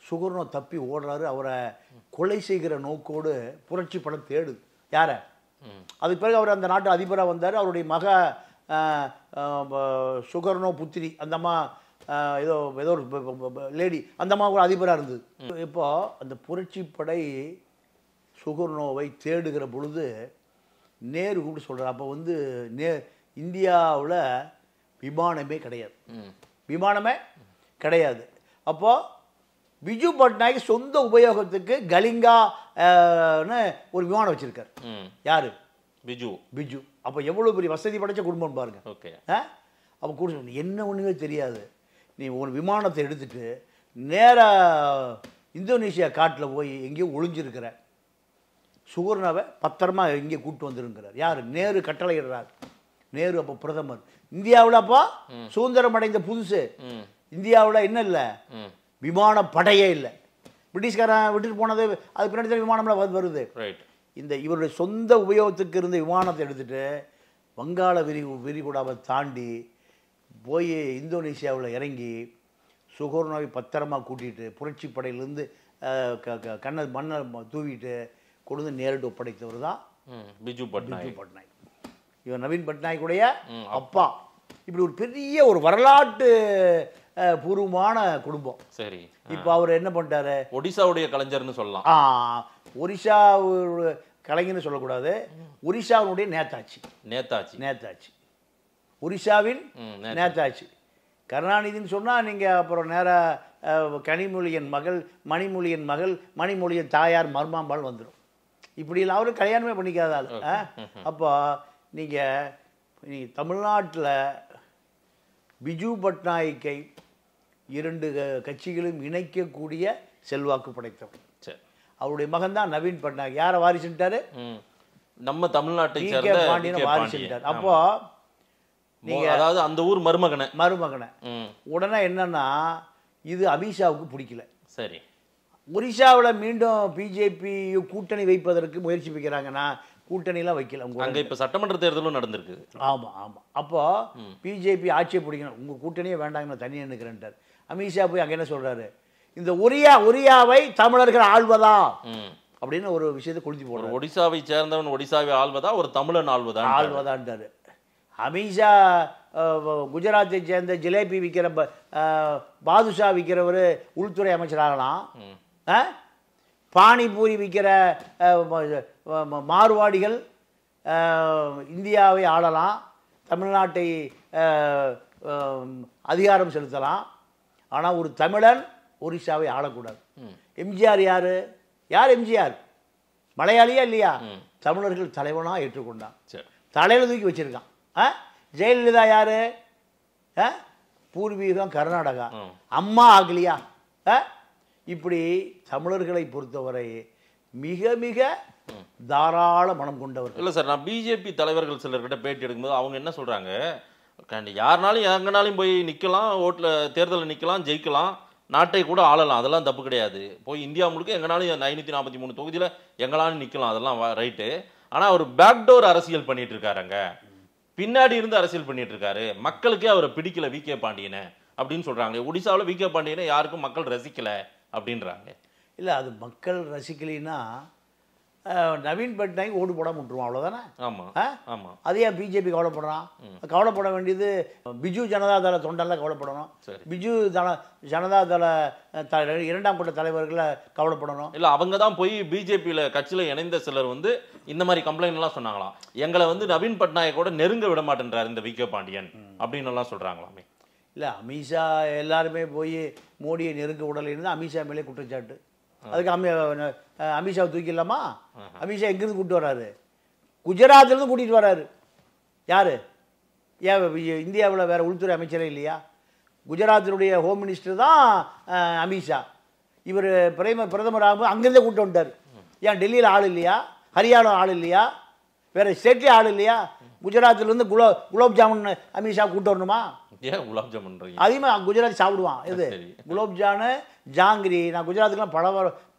சுகர்னோ தப்பி ஓடுறாரு. அவரை கொலை செய்கிற நோக்கோடு புரட்சி படம் தேடுது. யாரை? அதுக்கு பிறகு அவர் அந்த நாட்டு அதிபராக வந்தார். அவருடைய மக சுகர்னோ புத்திரி, அந்த அம்மா ஏதோ ஒரு லேடி, அந்த அம்மா கூட அதிபராக இருந்தது. இப்போ அந்த புரட்சி படை சுகர்னோவை தேடுகிற பொழுது நேரு கூப்பிட்டு சொல்கிறார். அப்போ இந்தியாவில் விமானமே கிடையாது. விமானமே கிடையாது. அப்போது பிஜு பட்நாயக் சொந்த உபயோகத்துக்கு கலிங்கான்னு ஒரு விமானம் வச்சுருக்கார். யார்? பிஜு. அப்போ எவ்வளோ பெரிய வசதி படைச்ச குடும்பம் பாருங்க. ஓகே. அப்போ கூட என்ன ஒன்றுமே தெரியாது, நீ ஒரு விமானத்தை எடுத்துகிட்டு நேராக இந்தோனேஷியா காட்டில் போய் எங்கேயோ ஒளிஞ்சிருக்கிற சுகர்ணாவை பத்திரமா இங்கே கூப்பிட்டு வந்துருங்கிறார். யார்? நேரு கட்டளையிடுறார். நேரு அப்போ பிரதமர். இந்தியாவில் அப்போ சுதந்திரம் அடைந்த புதுசு. இந்தியாவில் என்ன இல்லை, விமானப்படையே இல்லை. பிரிட்டிஷ்காரன் விட்டுட்டு போனது அது பின்னாடி தான் விமானம்லாம் வருது. இந்த இவருடைய சொந்த உபயோகத்துக்கு இருந்த விமானத்தை எடுத்துகிட்டு வங்காள விரிகுடாவை தாண்டி போய் இந்தோனேஷியாவில் இறங்கி சுகர்ணாவை பத்திரமா கூட்டிகிட்டு புரட்சி படையிலேருந்து மண்ணை தூவிட்டு கொண்டு நேரிட்டு ஒப்படைத்தவர் தான் பிஜு பட்நாயக். இவர் நவீன் பட்நாயக்குடைய அப்பா. இப்படி ஒரு பெரிய ஒரு வரலாற்று பூர்வமான குடும்பம். சரி. இப்போ அவர் என்ன பண்ணிட்டாரு? ஒடிசாவுடைய கலைஞர்னு சொல்லலாம். ஒரிசா கலைஞர்னு சொல்லக்கூடாது, ஒரிசாவினுடைய நேதாச்சி. ஒரிசாவின் நேதாச்சி. கருணாநிதினு சொன்னால் நீங்கள் அப்புறம் நேராக கனிமொழியின் மகள், மணிமொழியின் தாயார் மர்மாம்பாள் வந்துடும். இப்படிலாம் அவரு கல்யாணமே பண்ணிக்காதாள். அப்போ நீங்கள் தமிழ்நாட்டில் பிஜு பட்நாயக்கை 2 கட்சிகளும் இணைக்கக்கூடிய செல்வாக்கு படைத்தவர். அவருடைய மகன் தான் நவீன் பட்நாயக். யாரை வாரிசுட்டாரு? நம்ம தமிழ்நாட்டை சேர்ந்த பாண்டியனை வாரிசுட்டார். அப்போ நீங்க அதாவது அந்த ஊர் மருமகனை உடனே என்னன்னா இது அமித்ஷாவுக்கு பிடிக்கல. சரி. ஒரிசாவில் மீண்டும் பிஜேபி கூட்டணி வைப்பதற்கு முயற்சி வைக்கிறாங்கன்னா கூட்டணிலாம் வைக்கல. அங்கே இப்போ சட்டமன்ற தேர்தலும் நடந்திருக்கு. ஆமாம். அப்போ பிஜேபி ஆட்சியை பிடிக்கணும், உங்கள் கூட்டணியே வேண்டாங்க, நான் தனியாக நிற்கிறேன்ட்டார். அமித்ஷா போய் அங்கே என்ன சொல்கிறாரு? இந்த ஒரியாவை தமிழர்கள் ஆள்வதா அப்படின்னு ஒரு விஷயத்தை கொளுத்தி போடுறாரு. ஒடிசாவை சேர்ந்தவன் ஒடிசாவை ஆள்வதா, ஒரு தமிழன் ஆள்வதான்ட்டாரு. அமித்ஷா குஜராத்தை சேர்ந்த ஜிலேபி விற்கிற பாதுஷா விற்கிறவர் உள்துறை அமைச்சராகலாம். பானிபூரி விற்கிற மார்வாடிகள் இந்தியாவை ஆளலாம், தமிழ்நாட்டை அதிகாரம் செலுத்தலாம். ஆனால் ஒரு தமிழன் ஒரிசாவை ஆளக்கூடாது. எம்ஜிஆர் யார் எம்ஜிஆர்? மலையாளியா இல்லையா? தமிழர்கள் தலைவனாக ஏற்றுக்கொண்டான், தலையில் தூக்கி வச்சிருக்கான். ஜெயலலிதா யாரு? பூர்வீகம் கர்நாடகா, அம்மா ஆகலியா? இப்படி தமிழர்களை பொறுத்தவரை மிக மிக தாராள மனம் கொண்டவர்கள். இல்லை சார், நான் பிஜேபி தலைவர்கள் சிலர்கிட்ட பேட்டி எடுக்கும்போது அவங்க என்ன சொல்கிறாங்க, யாருனாலும் எங்கனாலையும் போய் நிற்கலாம், ஓட்டில் தேர்தலில் நிற்கலாம், ஜெயிக்கலாம், நாட்டை கூட ஆளலாம், அதெல்லாம் தப்பு கிடையாது. போய் இந்தியா முழுக்க எங்கனாலும் 543 தொகுதியில் எங்கனாலும் நிற்கலாம், அதெல்லாம் ரைட்டு. ஆனால் அவர் பேக்டோர் அரசியல் பண்ணிட்டு இருக்காருங்க, பின்னாடி இருந்து அரசியல் பண்ணிட்டு இருக்காரு. மக்களுக்கே அவரை பிடிக்கல வி.கே. பாண்டியனை அப்படின்னு சொல்கிறாங்க. ஒடிசாவில் வி.கே. பாண்டியனை யாருக்கும் மக்கள் ரசிக்கலை அப்படின்றாங்க. இல்லை, அது மக்கள் ரசிக்கலைன்னா நவீன் பட்நாயக் ஓடு போடாமல் விட்டுருவான், அவ்வளோதானே? ஆமாம். அதே ஏன் பிஜேபி கவலைப்படுறான்? கவலைப்பட வேண்டியது பிஜு ஜனதாதள தொண்டெல்லாம் கவலைப்படணும். பிஜு ஜனதாதள 2ஆம் கட்ட தலைவர்களை கவலைப்படணும். இல்லை, அவங்க தான் போய் பிஜேபியில் கட்சியில் இணைந்த சிலர் இந்த மாதிரி கம்ப்ளைண்ட்லாம் சொன்னாங்களாம். எங்களை நவீன் பட்நாயக்கோட நெருங்க விட மாட்டேன்றார் இந்த வி.கே. பாண்டியன் அப்படின்னு எல்லாம் சொல்கிறாங்களாமே. இல்லை, அமித்ஷா எல்லாருமே போய் மோடியை நெருங்க விடலைன்னு தான் அமித்ஷா மேலே குற்றச்சாட்டு. அதுக்கு அமித்ஷாவை தூக்கிடலாமா? அமித்ஷா எங்கேருந்து கூப்பிட்டு வர்றாரு? குஜராத்லேருந்து கூட்டிகிட்டு வர்றாரு. யார்? ஏன் இந்தியாவில் வேறு உள்துறை அமைச்சரே இல்லையா? குஜராத்தினுடைய ஹோம் மினிஸ்டர் தான் அமித்ஷா. இவர் பிரதமர் ஆகும்போது அங்கேருந்தே கூப்பிட்டு வந்துட்டார். ஏன் டெல்லியில் ஆள் இல்லையா? ஹரியானா ஆள் இல்லையா? வேறு ஸ்டேட்லேயே ஆள் இல்லையா? குஜராத்திலேருந்து குலோப் ஜாமுன் அமித்ஷா கூப்பிட்டு வரணுமா? ஏன் குலாப் ஜாமுன் அதிகமாக குஜராத் சாப்பிடுவான். இது குலோப் ஜானு, ஜாங்கிரி. நான் குஜராத்துக்குலாம்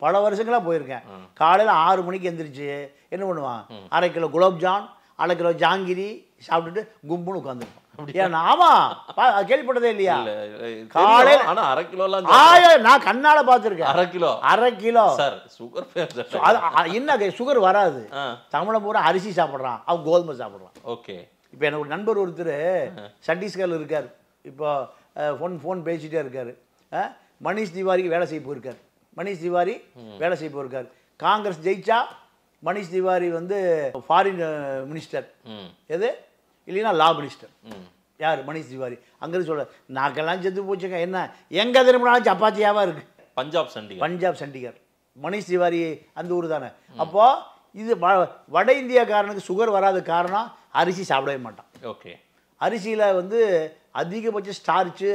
பல வருஷங்களாக போயிருக்கேன். காலையில் 6 மணிக்கு எந்திரிச்சு என்ன பண்ணுவான், 1/2 kilo gulab John, 1/2 kilo jangiri சாப்பிட்டுட்டு கும்புன்னு உட்காந்துருப்பான். ஏன்னா ஆமாம், கேள்விப்பட்டதே இல்லையா? காலையில் 1/2 கிலோலாம் நான் கண்ணால பார்த்துருக்கேன். 1/2 கிலோ சுகர் என்ன சுகர் வராது. தமிழை பூரா அரிசி சாப்பிட்றான், அவன் கோதுமை சாப்பிட்றான். ஓகே. இப்போ எனக்கு ஒரு நண்பர் ஒருத்தர் சத்தீஸ்கரில் இருக்கார். இப்போ ஃபோன் பேசிகிட்டே இருக்கார். மணிஷ் திவாரிக்கு வேலை செய்ய போயிருக்கார். காங்கிரஸ் ஜெயிச்சா மணிஷ் திவாரி ஃபாரின் மினிஸ்டர், எது இல்லைன்னா லா மினிஸ்டர். யார் மணிஷ் திவாரி அங்கிருந்து சொல்ற நாக்கெல்லாம் செத்து போச்சுங்க என்ன எங்க திரும்பினாலும் சப்பாத்தியாவா இருக்கு பஞ்சாப் சண்டிகர் மணிஷ் திவாரி அந்த ஊர் தானே அப்போ இது வட இந்தியாக்காரனுக்கு சுகர் வராத காரணம் அரிசி சாப்பிடவே மாட்டான் ஓகே அரிசியில் வந்து அதிகபட்ச ஸ்டார்ச்சு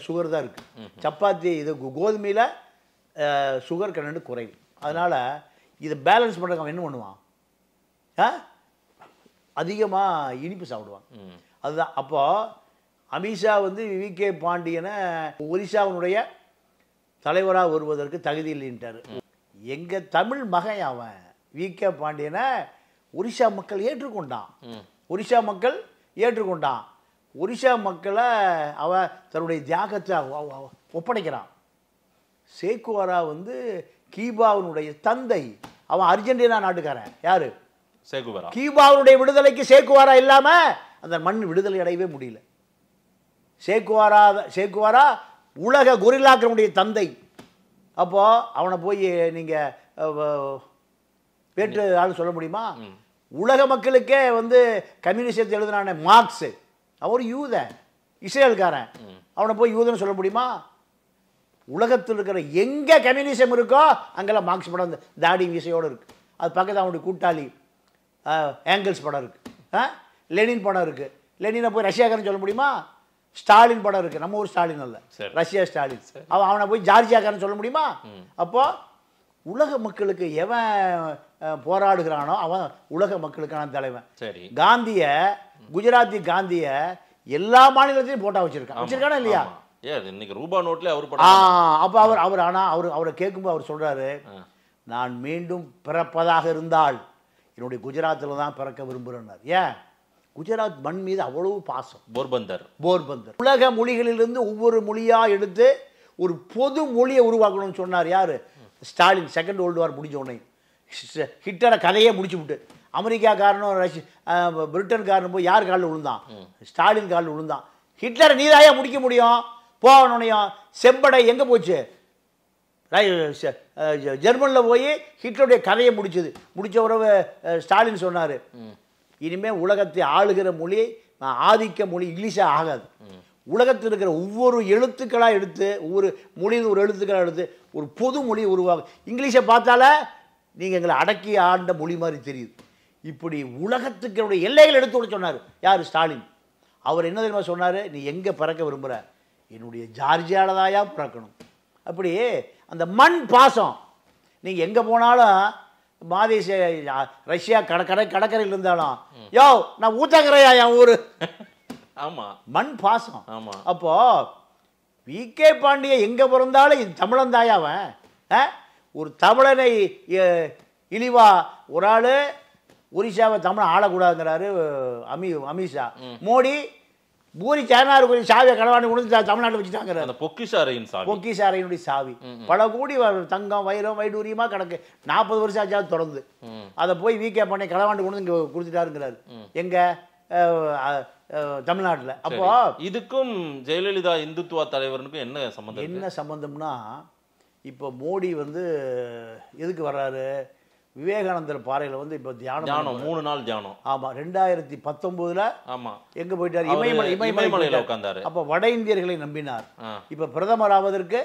சுகர் தான் இருக்குது சப்பாத்தி இது கோதுமையில் சுகர் கண்டென்ட் குறைவு அதனால் இதை பேலன்ஸ் பண்ணுறதுக்கு அவன் என்ன பண்ணுவான் அதிகமாக இனிப்பு சாப்பிடுவான் அதுதான் அப்போது அமித்ஷா வந்து விகே பாண்டியனை ஒரிசாவினுடைய தலைவராக வருவதற்கு தகுதி இல்லைன்ட்டார் எங்கள் தமிழ் மகன் அவன் விகே பாண்டியனை ஒரிசா மக்கள் ஏற்றுக்கொண்டான் ஒரிசா மக்களை அவன் தன்னுடைய தியாகத்தை ஒப்படைக்கிறான் சேக்குவாரா வந்து கீபாவினுடைய தந்தை அவன் அர்ஜென்டினா நாட்டுக்காரன் யாரு சேகுவாரா கீபாவுடைய விடுதலைக்கு சேக்குவாரா இல்லாம அந்த மண் விடுதலை அடையவே முடியல சேக்குவாரா உலக கொரில்லாக்களுடைய தந்தை அப்போ அவனை போய் நீங்க வேற்று ஆள் சொல்ல முடியுமா உலக மக்களுக்கே வந்து கம்யூனிஸ்ட் எழுதினான மார்க்ஸ் அவர் யூதன் இஸ்ரேல்காரன் அவனை போய் யூதன் சொல்ல முடியுமா உலகத்தில் இருக்கிற எங்க கம்யூனிசம் இருக்கோ அங்கெல்லாம் மார்க்ஸ் படம் அந்த தாடி விசையோடு இருக்கு அது பக்கத்தில் அவனுடைய கூட்டாளி ஏங்கல்ஸ் படம் இருக்கு லெனின் படம் இருக்கு லெனினை போய் ரஷ்யாக்காரன் சொல்ல முடியுமா ஸ்டாலின் படம் இருக்கு நம்ம ஊர் ஸ்டாலின் அல்ல ரஷ்யா ஸ்டாலின் அவனை போய் ஜார்ஜியாக்காரன் சொல்ல முடியுமா அப்போ உலக மக்களுக்கு எவன் போராடுகிறானோ அவன் உலக மக்களுக்கான தலைவன் சரி காந்திய குஜராத்தி காந்திய எல்லா மாநிலத்திலையும் போட்டா வச்சிருக்கானா இல்லையா இன்னைக்கு ரூபா நோட்ல அவர் அப்ப அவர் ஆனா அவரை கேட்கும்போது அவர் சொல்றாரு நான் மீண்டும் பிறப்பதாக இருந்தால் என்னுடைய குஜராத்தில் தான் பிறக்க விரும்புகிறேன்னார் ஏன் குஜராத் மண் மீது அவ்வளவு பாசம் போர்பந்தர் உலக மொழிகளிலிருந்து ஒவ்வொரு மொழியா எடுத்து ஒரு பொது மொழியை உருவாக்கணும்னு சொன்னார் யாரு ஸ்டாலின் செகண்ட் வேர்ல்டு வார் முடிஞ்ச உடனே ஹிட்லரை கதையே முடிச்சு விட்டு அமெரிக்காக்காரனும் பிரிட்டன்காரனும் போய் யார் காலில் விழுந்தான் ஸ்டாலின் காலில் விழுந்தான் ஹிட்லரை நீதாயா முடிக்க முடியும் போகணும் செம்படை எங்கே போச்சு ஜெர்மனில் போய் ஹிட்லருடைய கதையை முடிச்ச உறவு ஸ்டாலின் சொன்னார் இனிமேல் உலகத்தை ஆளுகிற மொழி ஆதிக்க மொழி இங்கிலீஷாக ஆகாது உலகத்தில் இருக்கிற ஒவ்வொரு எழுத்துக்களாக எடுத்து ஒவ்வொரு மொழியில் ஒரு எழுத்துக்களாக எடுத்து ஒரு பொது மொழியை உருவாகும் இங்கிலீஷை பார்த்தால நீங்கள் எங்களை அடக்கி ஆண்ட மொழி மாதிரி தெரியுது இப்படி உலகத்துக்கு எல்லைகள் எடுத்து விட சொன்னார் யார் ஸ்டாலின் அவர் என்ன தெரியுமா சொன்னார் நீ எங்கே பிறக்க விரும்புகிற என்னுடைய ஜார்ஜியாவில் தாயா பிறக்கணும் அப்படி அந்த மண் பாசம் நீங்கள் எங்கே போனாலும் மாதேச ரஷ்யா கடற்கரையில் இருந்தாலும் யோ நான் ஊத்தங்கரையா என் ஊர் ஆமாம் மண் பாசம் ஆமாம் அப்போ விகே பாண்டிய எங்கே பிறந்தாலும் இது தமிழன் தாயா அவன் ஒரு தமிழனை இழிவா ஒரு ஆள் ஒரிசாவை தமிழை ஆளக்கூடாதுங்கிறாரு அமித்ஷா மோடி பூரி சேனார் கோயில் சாவியை களவாண்டு கொண்டு தமிழ்நாட்டில் வச்சுட்டாங்கிறார் அந்த பொக்கிஷாரையினுடைய சாவி பல கோடி தங்கம் வைரம் வைடூரியமாக கிடக்கு 40 வருஷம் ஆச்சாவது தொடர்ந்து அதை போய் விகே பாண்டிய களவாண்டு கொண்டு இங்கே கொடுத்துட்டாருங்கிறாரு எங்க தமிழ்நாட்டில் அப்போ இதுக்கும் ஜெயலலிதா இந்துத்துவ தலைவருக்கும் என்ன சம்பந்தம்னா இப்போ மோடி வந்து எதுக்கு வர்றாரு விவேகானந்தர் பாறையில் வந்து இப்போ தியானம் 3 நாள் தியானம் ஆமாம் 2019 ஆமாம் எங்கே போயிட்டார் இமயமலையில் உட்கார்ந்தாரு அப்போ வட இந்தியர்களை நம்பினார் இப்போ பிரதமர் ஆவதற்கு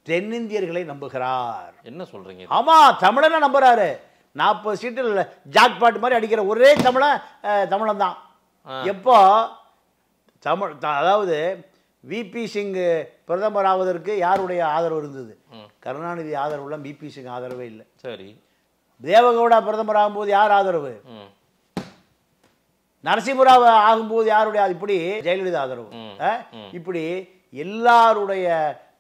தென்னிந்தியர்களை நம்புகிறார் என்ன சொல்றீங்க ஆமாம் தமிழனை நம்புறாரு 40 சீட்டில் ஜாக்பாட் மாதிரி அடிக்கிற ஒரே தமிழன் தான் எப்போ அதாவது விபி சிங் பிரதமர் ஆவதற்கு யாருடைய ஆதரவு இருந்தது கருணாநிதி ஆதரவு இல்லை விபி சிங் ஆதரவே இல்லை சரி தேவகவுடா பிரதமர் ஆகும்போது யார் ஆதரவு நரசிம்மராவ் ஆகும்போது யாருடைய இப்படி ஜெயலலிதா ஆதரவு இப்படி எல்லாருடைய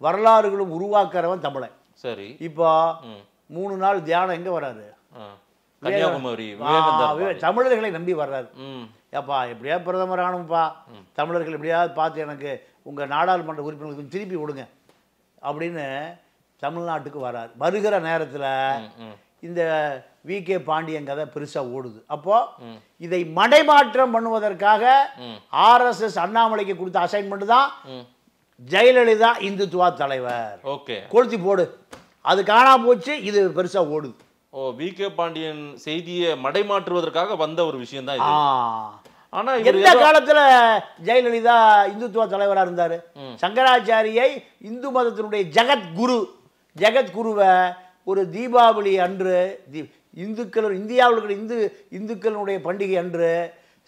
வரலாறுகளும் உருவாக்குறவன் தமிழன் சரி இப்போ 3 நாள் தியானம் எங்க வர்றாரு கன்னியாகுமரி தமிழர்களை நம்பி வர்றாரு ஏப்பா எப்படியாவது பிரதமர் ஆகணும்ப்பா தமிழர்கள் எப்படியாவது பார்த்து எனக்கு உங்க நாடாளுமன்ற உறுப்பினர்களுக்கு திருப்பி விடுங்க அப்படின்னு தமிழ்நாட்டுக்கு வர்றாரு வருகிற நேரத்தில் இந்த விகே பாண்டியன் கதை பெருசா ஓடுது அப்போ இதை மடைமாற்றம் பண்ணுவதற்காக RSS அண்ணாமலைக்கு கொடுத்த அசைன்மெண்ட் தான் ஜெயலலிதா இந்துத்துவா தலைவர் கொளுத்தி போடு அது காணாம போச்சு இது பெருசா ஓடுது விகே பாண்டியன் செய்தியை மடைமாற்றுவதற்காக வந்த ஒரு விஷயம் தான் ஆனா எந்த காலத்துல ஜெயலலிதா இந்துத்துவ தலைவரா இருந்தாரு? சங்கராச்சாரியை இந்து மதத்தினுடைய ஜெகத்குருவை ஒரு தீபாவளி அன்று இந்துக்கள் இந்தியாவில் இருக்கிற இந்துக்களுடைய பண்டிகை அன்று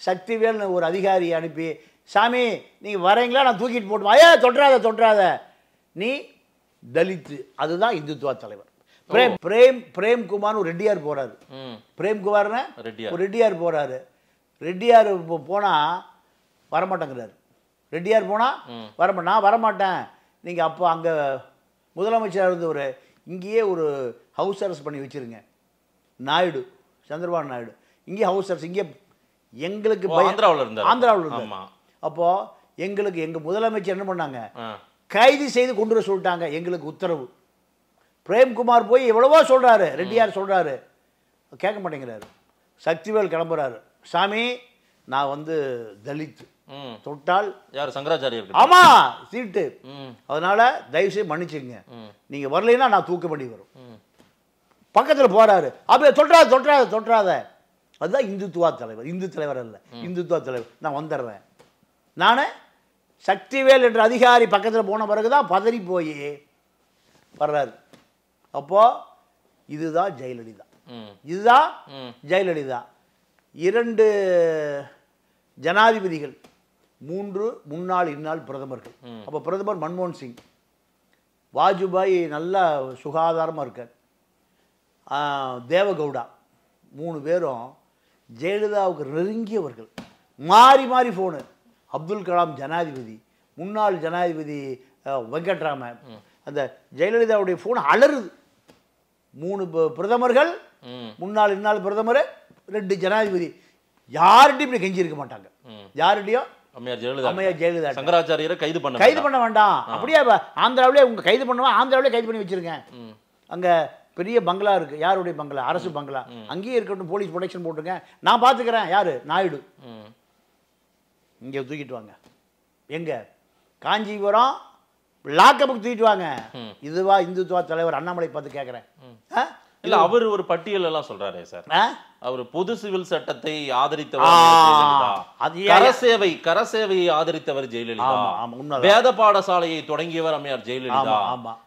சக்திவேல்னு ஒரு அதிகாரி அனுப்பி, சாமி நீங்க வரீங்களா, நான் தூக்கிட்டு போட்டு ஐயா தொற்றாத நீ தலித்து. அதுதான் இந்துத்துவ தலைவர். பிரேம்குமார் ஒரு ரெட்டியார் போறாரு. பிரேம்குமார்னு ஒரு ரெட்டியார் போறாரு. ரெட்டியார் போனா வரமாட்டேங்கிறாரு. ரெட்டியார் போனா நான் வரமாட்டேன். நீங்க அப்போ அங்க முதலமைச்சர் இருந்தவர் இங்கேயே ஒரு ஹவுஸ் அரெஸ்ட் பண்ணி வச்சிருங்க. நாயுடு, சந்திரபாபு நாயுடு இங்கே ஹவுஸ் அரெஸ்ட், இங்கே எங்களுக்கு ஆந்திராவில் இருந்தார். அப்போ எங்களுக்கு எங்க முதலமைச்சர் என்ன பண்ணாங்க, கைது செய்து கொண்டு வர சொல்லிட்டாங்க. எங்களுக்கு உத்தரவு. பிரேம்குமார் போய் எவ்வளவோ சொல்றாரு, ரெட்டியார் சொல்றாரு, கேட்க மாட்டேங்கிறாரு. சக்திவேல் கிளம்புறாரு, சாமி நான் வந்து தலித், தொட்டால் யார் சங்கராச்சாரியர் ஆமா சீட்டு, அதனால தயவு செய்து மன்னிச்சுங்க, நீங்க வரலைன்னா நான் தூக்க வேண்டி வரும். பக்கத்துல போறாரு, அப்படியே தொட்டாத. அதுதான் இந்துத்துவ தலைவர். இந்து தலைவர் அல்ல, இந்துத்துவ தலைவர். நான் வந்துடுறேன். நானே சக்திவேல் என்ற அதிகாரி பக்கத்தில் போன பிறகுதான் பதறி போய் வர்றாரு. அப்போ இதுதான் ஜெயலலிதா. 2 ஜனாதிபதிகள், 3 முன்னாள் இந்நாள் பிரதமர்கள். அப்போ பிரதமர் மன்மோகன் சிங், வாஜ்பாய் நல்லா சுகாதாரமாக இருக்கார், தேவகவுடா, 3 பேரும் ஜெயலலிதாவுக்கு நெருங்கியவர்கள். மாறி ஃபோனு. அப்துல் கலாம் ஜனாதிபதி, முன்னாள் ஜனாதிபதி வெங்கட்ராம, அந்த ஜெயலலிதாவுடைய ஃபோன் அலறுது. 3 பிரதமர்கள், முன்னாள் இந்நாள் பிரதமர், 2 ஜனாதிபதி, யார்கிட்டையும் இப்படி கெஞ்சி இருக்க மாட்டாங்க. யார்கிட்டையும் அம்மையார் ஜெயலலிதா சங்கராச்சாரியரை கைது பண்ண வேண்டாம். அப்படியே ஆந்திராவிலே உங்க கைது பண்ணுவா, ஆந்திராவிலே கைது பண்ணி வச்சிருங்க. அங்க பெரிய பங்களா இருக்கு, யாருடைய பங்களா, அரசு பங்களா, அங்கேயே இருக்கட்டும், போலீஸ் ப்ரொடெக்ஷன் போட்டுங்க, நான் பாத்துக்கிறேன். யாரு? நாயுடு. இங்க தூக்கிட்டு வாங்க. எங்க? காஞ்சிபுரம் லாக்கப்புக்கு தூக்கிட்டு வாங்க. இதுவா இந்துத்துவ தலைவர்? அண்ணாமலை பார்த்து கேட்கிறேன். இல்ல, அவர் ஒரு பட்டியல் எல்லாம் சொல்றாரே சார். அவர் பொது சிவில் சட்டத்தை ஆதரித்தவர், கரசேவையை ஆதரித்தவர் ஜெயலலிதா, வேத பாடசாலையை தொடங்கியவர் அம்மையார் ஜெயலலிதா,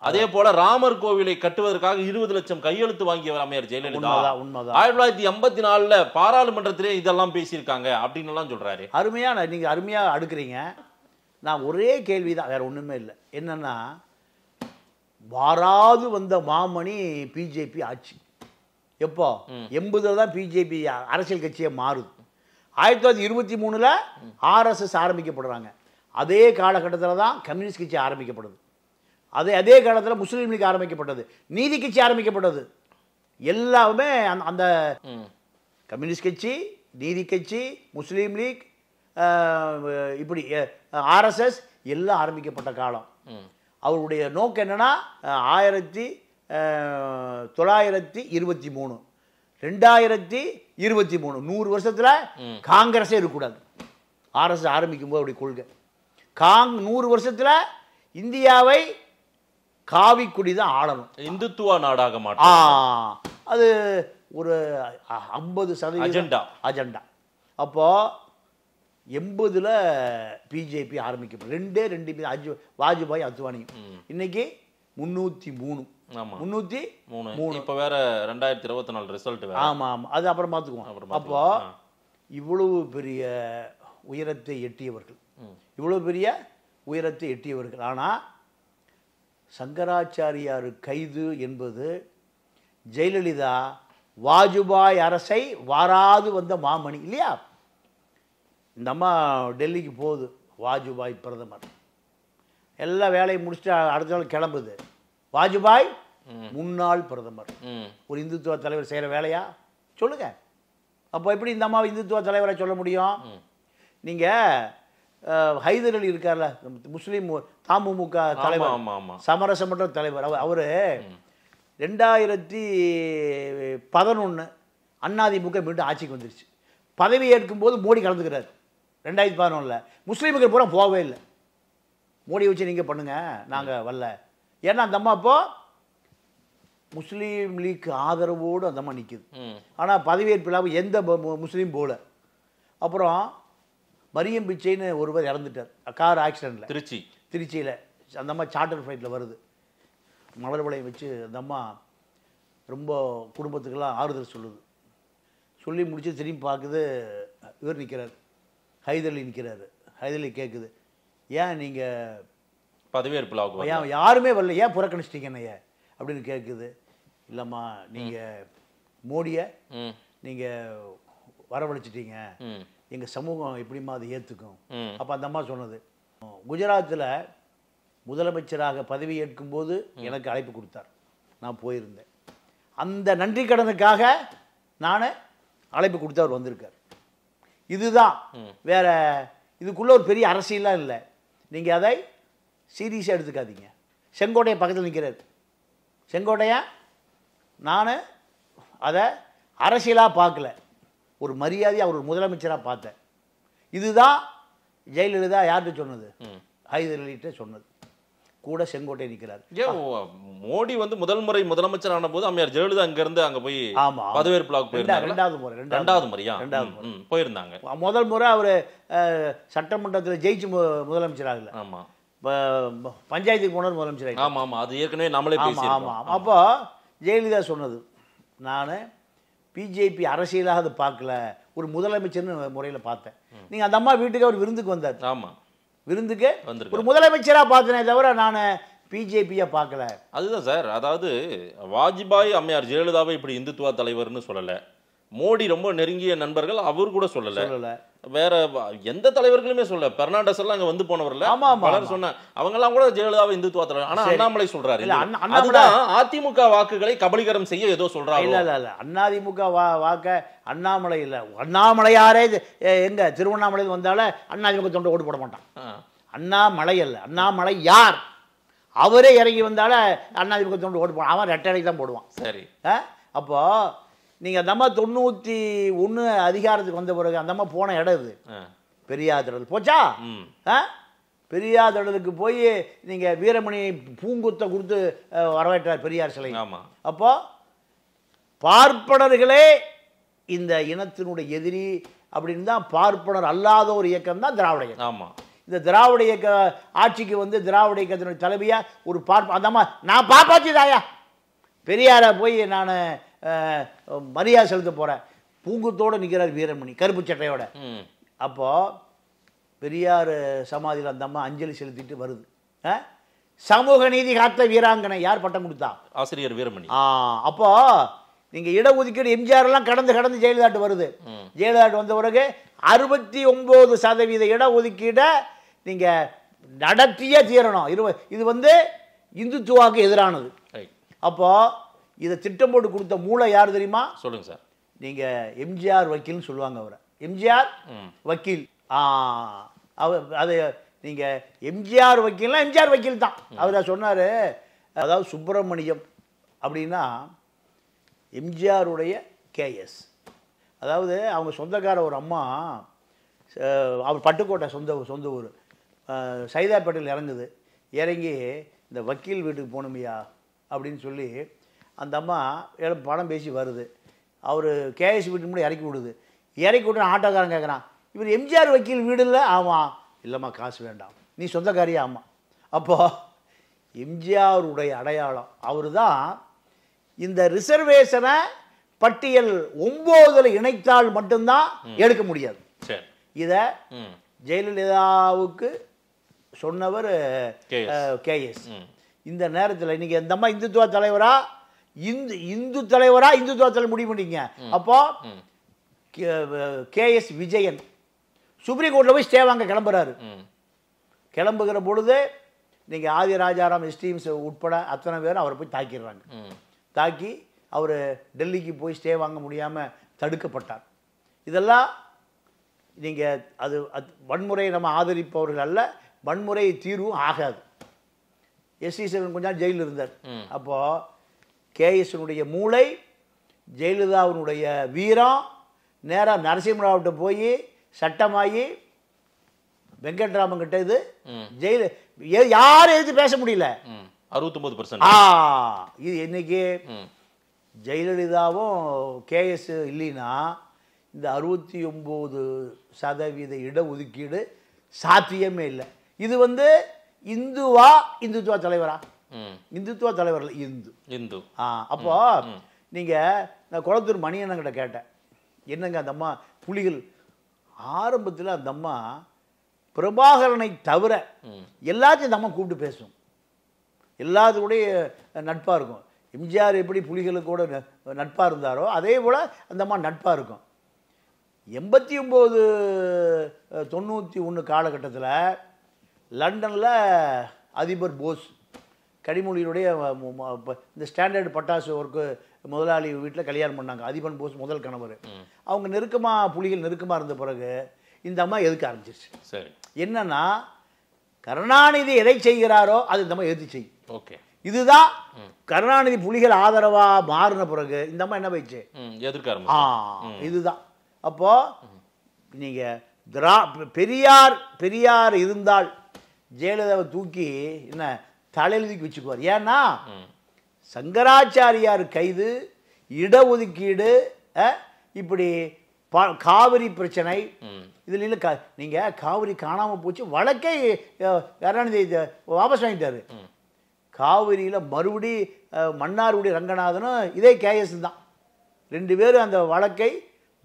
அதே போல ராமர் கோவிலை கட்டுவதற்காக 20 லட்சம் கையெழுத்து வாங்கியவர் அம்மையார் ஜெயலலிதா. 1984 பாராளுமன்றத்திலே இதெல்லாம் பேசியிருக்காங்க அப்படின்னு எல்லாம் சொல்றாரு. நீங்க அருமையா அடுக்குறீங்க. நான் ஒரே கேள்விதான், வேற ஒண்ணுமே இல்லை. என்னன்னா, வாராது வந்த மாமணி பிஜேபி ஆட்சி. எப்போ? 80 தான் பிஜேபி அரசியல் கட்சியை மாறுது. 1923 RSS ஆரம்பிக்கப்படுறாங்க. அதே காலகட்டத்தில் தான் கம்யூனிஸ்ட் கட்சி ஆரம்பிக்கப்படுது. அதே காலத்தில் முஸ்லீம் லீக் ஆரம்பிக்கப்பட்டது, நீதி கட்சி ஆரம்பிக்கப்பட்டது. எல்லாமே அந்த கம்யூனிஸ்ட் கட்சி, நீதி கட்சி, முஸ்லீம் லீக், இப்படி RSS எல்லாம் ஆரம்பிக்கப்பட்ட காலம். அவருடைய நோக்கம் என்னன்னா 1923 2023 100 வருஷத்துல காங்கிரஸே இருக்கக்கூடாது. RSS ஆரம்பிக்கும் போது அவருடைய கொள்கை 100 வருஷத்துல இந்தியாவை காவிக்குடி தான் ஆளணும், இந்துத்துவ நாடாக மாட்டோம். அது ஒரு 50% அஜெண்டா. அப்போ 80 பிஜேபி ஆரம்பிக்கப்படும். 2 வாஜ்பாய் அத்வானியும். இன்னைக்கு 303. இப்ப வேற 2024 ரிசல்ட் வேற. ஆமா, அது அப்புறம் பார்த்துக்குவோம். அப்போ இவ்வளவு பெரிய உயரத்தை எட்டியவர்கள், ஆனா சங்கராச்சாரியார் கைது என்பது ஜெயலலிதா வாஜ்பாய் அரசை வாராது வந்த மாமணி இல்லையா? இந்த அம்மா டெல்லிக்கு போகுது, வாஜ்பாய் பிரதமர், எல்லா வேலையும் முடிச்சுட்டு அடுத்த நாள் கிளம்புது. வாஜ்பாய் முன்னாள் பிரதமர், ஒரு இந்துத்துவ தலைவர் செய்கிற வேலையா சொல்லுங்க? அப்போ எப்படி இந்த அம்மாவை இந்துத்துவ தலைவரை சொல்ல முடியும்? நீங்கள் ஹைதர் அலி இருக்கார்ல, முஸ்லீம் தமுமுக தலைவர், சமரசமற்ற தலைவர், அவர் 2011 அதிமுக மீண்டும் ஆட்சிக்கு வந்துருச்சு. பதவி ஏற்கும் போது மோடி கலந்துக்கிறார். 2011 முஸ்லீம்கள் பூரா போகவே இல்லை. மோடியை வச்சு நீங்கள் பண்ணுங்க, நாங்கள் வரல. ஏன்னா அந்த அம்மா இப்போ முஸ்லீம் லீக் ஆதரவோடு அந்த அம்மா நிற்குது. ஆனால் பதவியேற்பு இல்லாமல் எந்த முஸ்லீம் போல. அப்புறம் மரியம் பிச்சைன்னு ஒருவர் இறந்துட்டார் கார் ஆக்சிடெண்ட்டில். திருச்சியில் அந்த அம்மா சார்ட்டர் ஃப்ளைட்டில் வருது. மலர் வளையம் வச்சு அந்த அம்மா ரொம்ப குடும்பத்துக்கெல்லாம் ஆறுதல் சொல்லுது. சொல்லி முடிச்சு திரும்பி பார்க்குது, இவர் நிற்கிறார், ஹைதர் அலி நிற்கிறாரு. ஹைதர் அலி கேட்குது, ஏன் நீங்கள் பதவியேற்பு ஏன் யாருமே வரல, ஏன் புறக்கணிச்சிட்டீங்க என்னைய அப்படின்னு கேட்குது. இல்லைம்மா, நீங்கள் மோடியை நீங்கள் வரவழைச்சிட்டீங்க, எங்கள் சமூகம் எப்படிமா அதை ஏற்றுக்கும். அப்போ அந்த அம்மா சொன்னது, குஜராத்தில் முதலமைச்சராக பதவி ஏற்கும் போது எனக்கு அழைப்பு கொடுத்தார், நான் போயிருந்தேன். அந்த நன்றி கடனுக்காக நான் அழைப்பு கொடுத்து அவர் வந்திருக்கார். இதுதான், வேற இதுக்குள்ள ஒரு பெரிய அரசியலாம் இல்லை. நீங்கள் அதை சீரியஸாக எடுத்துக்காதீங்க. செங்கோட்டையை பக்கத்தில் நிற்கிறார். செங்கோட்டையா நான் அதை அரசியலாக பார்க்கல, ஒரு மரியாதையை அவர் ஒரு முதலமைச்சராக பார்த்தேன். இதுதான் ஜெயலலிதா யார்கிட்ட சொன்னது, ஹைதர் அலிகிட்ட சொன்னது. கூட செங்கோட்டை நிற்கிறார். மோடி வந்து முதல் முறை முதலமைச்சர் ஆன போது அம்மையார் ஜெயலலிதா அங்கிருந்து அங்கே போய் பதவியேற்பு போயிருந்தாங்க. ரெண்டாவது முறையா போயிருந்தாங்க. முதல் முறை அவர் சட்டமன்றத்தில் ஜெயிச்சு முதலமைச்சர் ஆகல. ஆமாம், பஞ்சாயத்துக்கு போனது முதலமைச்சர் ஆகி. ஆமாம் ஆமாம், அது ஏற்கனவே நம்மளே ஆமாம். அப்போ ஜெயலலிதா சொன்னது, நான் பிஜேபி அரசியலாக அதை பார்க்கல, ஒரு முதலமைச்சர்னு முறையில் பார்த்தேன். நீங்கள் அந்த அம்மா வீட்டுக்கு அவர் விருந்துக்கு வந்தார். ஆமாம், விருந்துக்கு ஒரு முதலமைச்சராக பார்த்தனே தவிர நான் பிஜேபியை பார்க்கல. அதுதான் சார், அதாவது வாஜ்பாய் அம்மையார் ஜெயலலிதாவை இப்படி இந்துத்துவ தலைவர்னு சொல்லலை, மோடி ரொம்ப நெருங்கிய நண்பர்கள் அவர் கூட சொல்லலை, வேற எந்த தலைவர்களுமே சொல்ல. பெர்னாண்டஸ் எல்லாம் அங்க வந்து போனவர்ல பலர் சொன்ன அவங்கெல்லாம் கூட ஜெயலலிதாவை இந்துத்துவ தலைவர். ஆனா அண்ணாமலை சொல்றாரு, அதுதான் அதிமுக வாக்குகளை கபலீகரம் செய்ய ஏதோ சொல்றாரு. இல்ல அதிமுக வாக்க அண்ணாமலை இல்ல, அண்ணாமலையாரே எங்க திருவண்ணாமலையில் வந்தால அதிமுக தொண்டை ஓட்டு போட மாட்டான். அண்ணாமலை அல்ல, அண்ணாமலை யார், அவரே இறங்கி வந்தால அதிமுக தொண்டை ஓட்டு போடுவான். அவன் ரெட்டடைக்கு தான் போடுவான். சரி, அப்போ நீங்கள் அந்த அம்மா 91 அதிகாரத்துக்கு வந்த பிறகு அந்த அம்மா போன இடம் இது பெரியார் திடல் போச்சா. பெரியார் திடலுக்கு போய் நீங்கள் வீரமணி பூங்குத்தை கொடுத்து வரவேற்றார் பெரியார் சிலை. அப்போ பார்ப்பனர்களே இந்த இனத்தினுடைய எதிரி அப்படின்னு தான், பார்ப்பனர் அல்லாத ஒரு இயக்கம் தான் திராவிட இயக்கம். ஆமாம், இந்த திராவிட இயக்க ஆட்சிக்கு வந்து திராவிட இயக்கத்தினுடைய தலைவியா ஒரு அந்த அம்மா நான் பாப்பாச்சி தாயா, பெரியாரை போய் நான் மரியாதை செலுத்த போகிறேன், பூங்குத்தோடு நிற்கிறார் வீரமணி கருப்பு சட்டையோட. அப்போது பெரியார் சமாதியில் அந்த அம்மா அஞ்சலி செலுத்திட்டு வருது. சமூக நீதி காத்த வீராங்கனை யார் பட்டம் கொடுத்தா, ஆசிரியர் வீரமணி. அப்போ நீங்கள் இடஒதுக்கீடு எம்ஜிஆர்லாம் கடந்து ஜெயலலிதாட்டு வருது. ஜெயலலிதாட்டு வந்த பிறகு 69% இடஒதுக்கீடை நீங்கள் நடத்தியே தீரணும். இது வந்து இந்துத்துவாவுக்கு எதிரானது. அப்போது இதை திட்டம் போட்டு கொடுத்த மூளை யார் தெரியுமா? சொல்லுங்க சார். நீங்கள் எம்ஜிஆர் வக்கீல்னு சொல்லுவாங்க அவரை, எம்ஜிஆர் வக்கீல். அது நீங்கள் எம்ஜிஆர் வக்கீல்னா எம்ஜிஆர் வக்கீல் தான். அவர் சொன்னார், அதாவது சுப்பிரமணியம் அப்படின்னா எம்ஜிஆருடைய கேஎஸ். அதாவது அவங்க சொந்தக்கார ஒரு அம்மா, அவர் பட்டுக்கோட்டை சொந்த ஊர், சைதாப்பேட்டையில் இறங்குது. இறங்கி இந்த வக்கீல் வீட்டுக்கு போகணுமையா அப்படின்னு சொல்லி அந்த அம்மா பணம் பேசி வருது. அவர் கேஎஸ் வீட்டுக்கு முன்னாடி இறக்கி விடுது. இறக்கி விட்டு ஆட்டோக்காரன் கேட்குறான், இவர் எம்ஜிஆர் வக்கீல் வீடு இல்லை? ஆமாம். இல்லைம்மா காசு வேண்டாம், நீ சொந்தக்காரியா? ஆமாம். அப்போது எம்ஜிஆருடைய அடையாளம் அவர் தான். இந்த ரிசர்வேஷனை பட்டியல் 9 இணைத்தால் மட்டும்தான் எடுக்க முடியாது. இதை ஜெயலலிதாவுக்கு சொன்னவர் கேஎஸ். இந்த நேரத்தில் இன்னைக்கு இந்த அம்மா இந்துத்துவ தலைவரா இந்துத்துவ தலைவர் முடிவு பண்ணிங்க. அப்போ கேஎஸ் விஜயன் சுப்ரீம் கோர்ட்டில் போய் ஸ்டே வாங்க கிளம்புறாரு. கிளம்புகிற பொழுது நீங்கள் ஆதி ராஜாராம் எஸ்டிஎம்ஸ் உட்பட அத்தனை பேரும் அவரை போய் தாக்கிடுறாங்க. தாக்கி அவர் டெல்லிக்கு போய் ஸ்டே வாங்க முடியாமல் தடுக்கப்பட்டார். இதெல்லாம் நீங்கள் அது வன்முறையை நம்ம ஆதரிப்பவர்கள் அல்ல, வன்முறை தீர்வும் ஆகாது. எஸ்டி சேகரன் கொஞ்ச நாள் ஜெயிலில் இருந்தார். அப்போது கேஎஸ்னுடைய மூளை, ஜெயலலிதாவினுடைய வீரம் நேராக நரசிம்மராவ்கிட்ட போய் சட்டமாகி வெங்கட்ராமன் கிட்ட இது ஜெயில யாரும் எதிர்த்து பேச முடியல. 69%. இது இன்னைக்கு ஜெயலலிதாவும் கேஎஸ் இல்லைன்னா இந்த 69% இடஒதுக்கீடு சாத்தியமே இல்லை. இது வந்து இந்துத்துவா தலைவரா? இந்துத்துவா தலைவர் இல்லை, இந்து. அப்போ நான் குளத்தூர் மணியண்ணங்கிட்ட கேட்டேன், என்னங்க அந்த அம்மா புலிகள் ஆரம்பத்தில் அந்த அம்மா பிரபாகரனை தவிர எல்லாத்தையும் இந்த அம்மா கூப்பிட்டு பேசும், எல்லாத்துக்கூடைய நட்பாக இருக்கும். எம்ஜிஆர் எப்படி புலிகளுக்கூட நட்பாக இருந்தாரோ அதே போல் அந்த அம்மா நட்பாக இருக்கும். 89 91 காலகட்டத்தில் லண்டனில் அதிபர் போஸ் கனிமொழியினுடைய இந்த ஸ்டாண்டர்டு பட்டாசு ஒர்க்கு முதலாளி வீட்டில் கல்யாணம் பண்ணாங்க. அதிபன் போஸ் முதல் கணவர். அவங்க நெருக்கமாக புலிகள் நெருக்கமாக இருந்த பிறகு இந்த அம்மா எதுக்க ஆரம்பிச்சிருச்சு. சரி, என்னன்னா கருணாநிதி எதை செய்கிறாரோ அது இந்த அம்மா எதிர்த்து செய்யும். ஓகே, இதுதான் கருணாநிதி புலிகள் ஆதரவாக மாறின பிறகு இந்த அம்மா என்ன போயிடுச்சு, எதிர்க்க. இதுதான். அப்போ நீங்க பெரியார் இருந்தால் ஜெயலலிதாவை தூக்கி என்ன தலையில் தூக்கி வச்சுக்குவார். ஏன்னா சங்கராச்சாரியார் கைது, இடஒதுக்கீடு, இப்படி காவிரி பிரச்சனை, இதுல நீங்க காவிரி காணாம போச்சு வழக்கை கருணாநிதி வாபஸ் வாங்கிட்டாரு. காவிரியில மறுபடி மன்னார்குடி ரங்கநாதனும் இதே கேஎஸ் தான், 2 பேரும் அந்த வழக்கை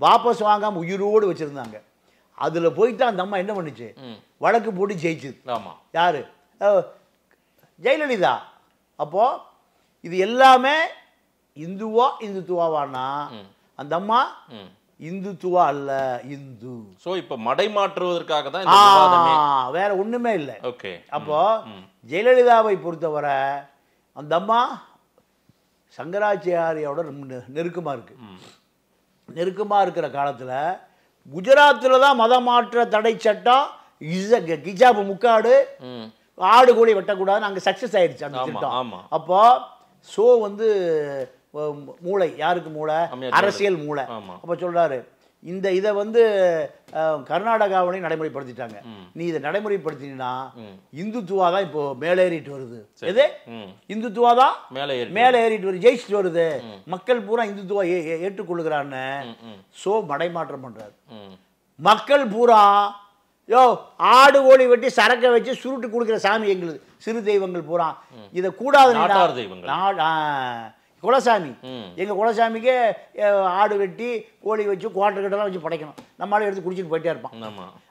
வாபஸ் வாங்காம உயிரோடு வச்சிருந்தாங்க. அதுல போயிட்டு அந்த அம்மா என்ன பண்ணுச்சு, வழக்கு போட்டு ஜெயிச்சுது. ஆமா, யாரு? ஜெயலலிதா. அப்போ இது எல்லாமே இந்துத்துவாவானா அந்த அம்மா இந்துத்துவா அல்ல, இந்து. சோ இப்ப மடை மாற்றுவதற்காக தான் இந்த விவாதமே, வேற ஒண்ணுமே இல்லை. ஓகே, அப்போ ஜெயலலிதாவை பொறுத்தவரை அந்த அம்மா சங்கராச்சாரியோட நெருக்கமா இருக்கு. நெருக்கமா இருக்கிற காலத்துல குஜராத்தில் தான் மத மாற்ற தடை சட்டம், கிஜாபு முக்காடு, ஆடு கோழி வெட்டக்கூடாதுன்னு அங்கே சக்ஸஸ் ஆயிடுச்சு அந்த திட்டம். அப்போ ஷோ வந்து மூளை, யாருக்கு மூளை? அரசியல் மூளை. அப்போ சொல்றாரு, இதை வந்து கர்நாடகாவிலையும் நடைமுறைப்படுத்திட்டாங்க, நீ இதை நடைமுறைப்படுத்தினா இந்துத்துவா தான் இப்போ மேலேறிட்டு வருது. எது இந்துத்துவா தான் மேலே ஏறிட்டு வருது, ஜெயிச்சுட்டு வருது, மக்கள் பூரா இந்துத்துவா ஏற்றுக்கொள்ளுகிறான்னு ஷோ மடைமாற்றம் பண்றாரு. மக்கள் பூரா ஆடு கோழி வெட்டி சரக்கை வச்சு சுருட்டு கொடுக்குற சாமி எங்களுக்கு, சிறு தெய்வங்கள் பூரா இதை கூடாது. குலசாமி, எங்க குலசாமிக்கே ஆடு வெட்டி கோழி வச்சு குவாட்டர்கிட்டலாம் வச்சு படைக்கணும், நம்மளால எடுத்து குடிச்சிட்டு போயிட்டே இருப்பான்.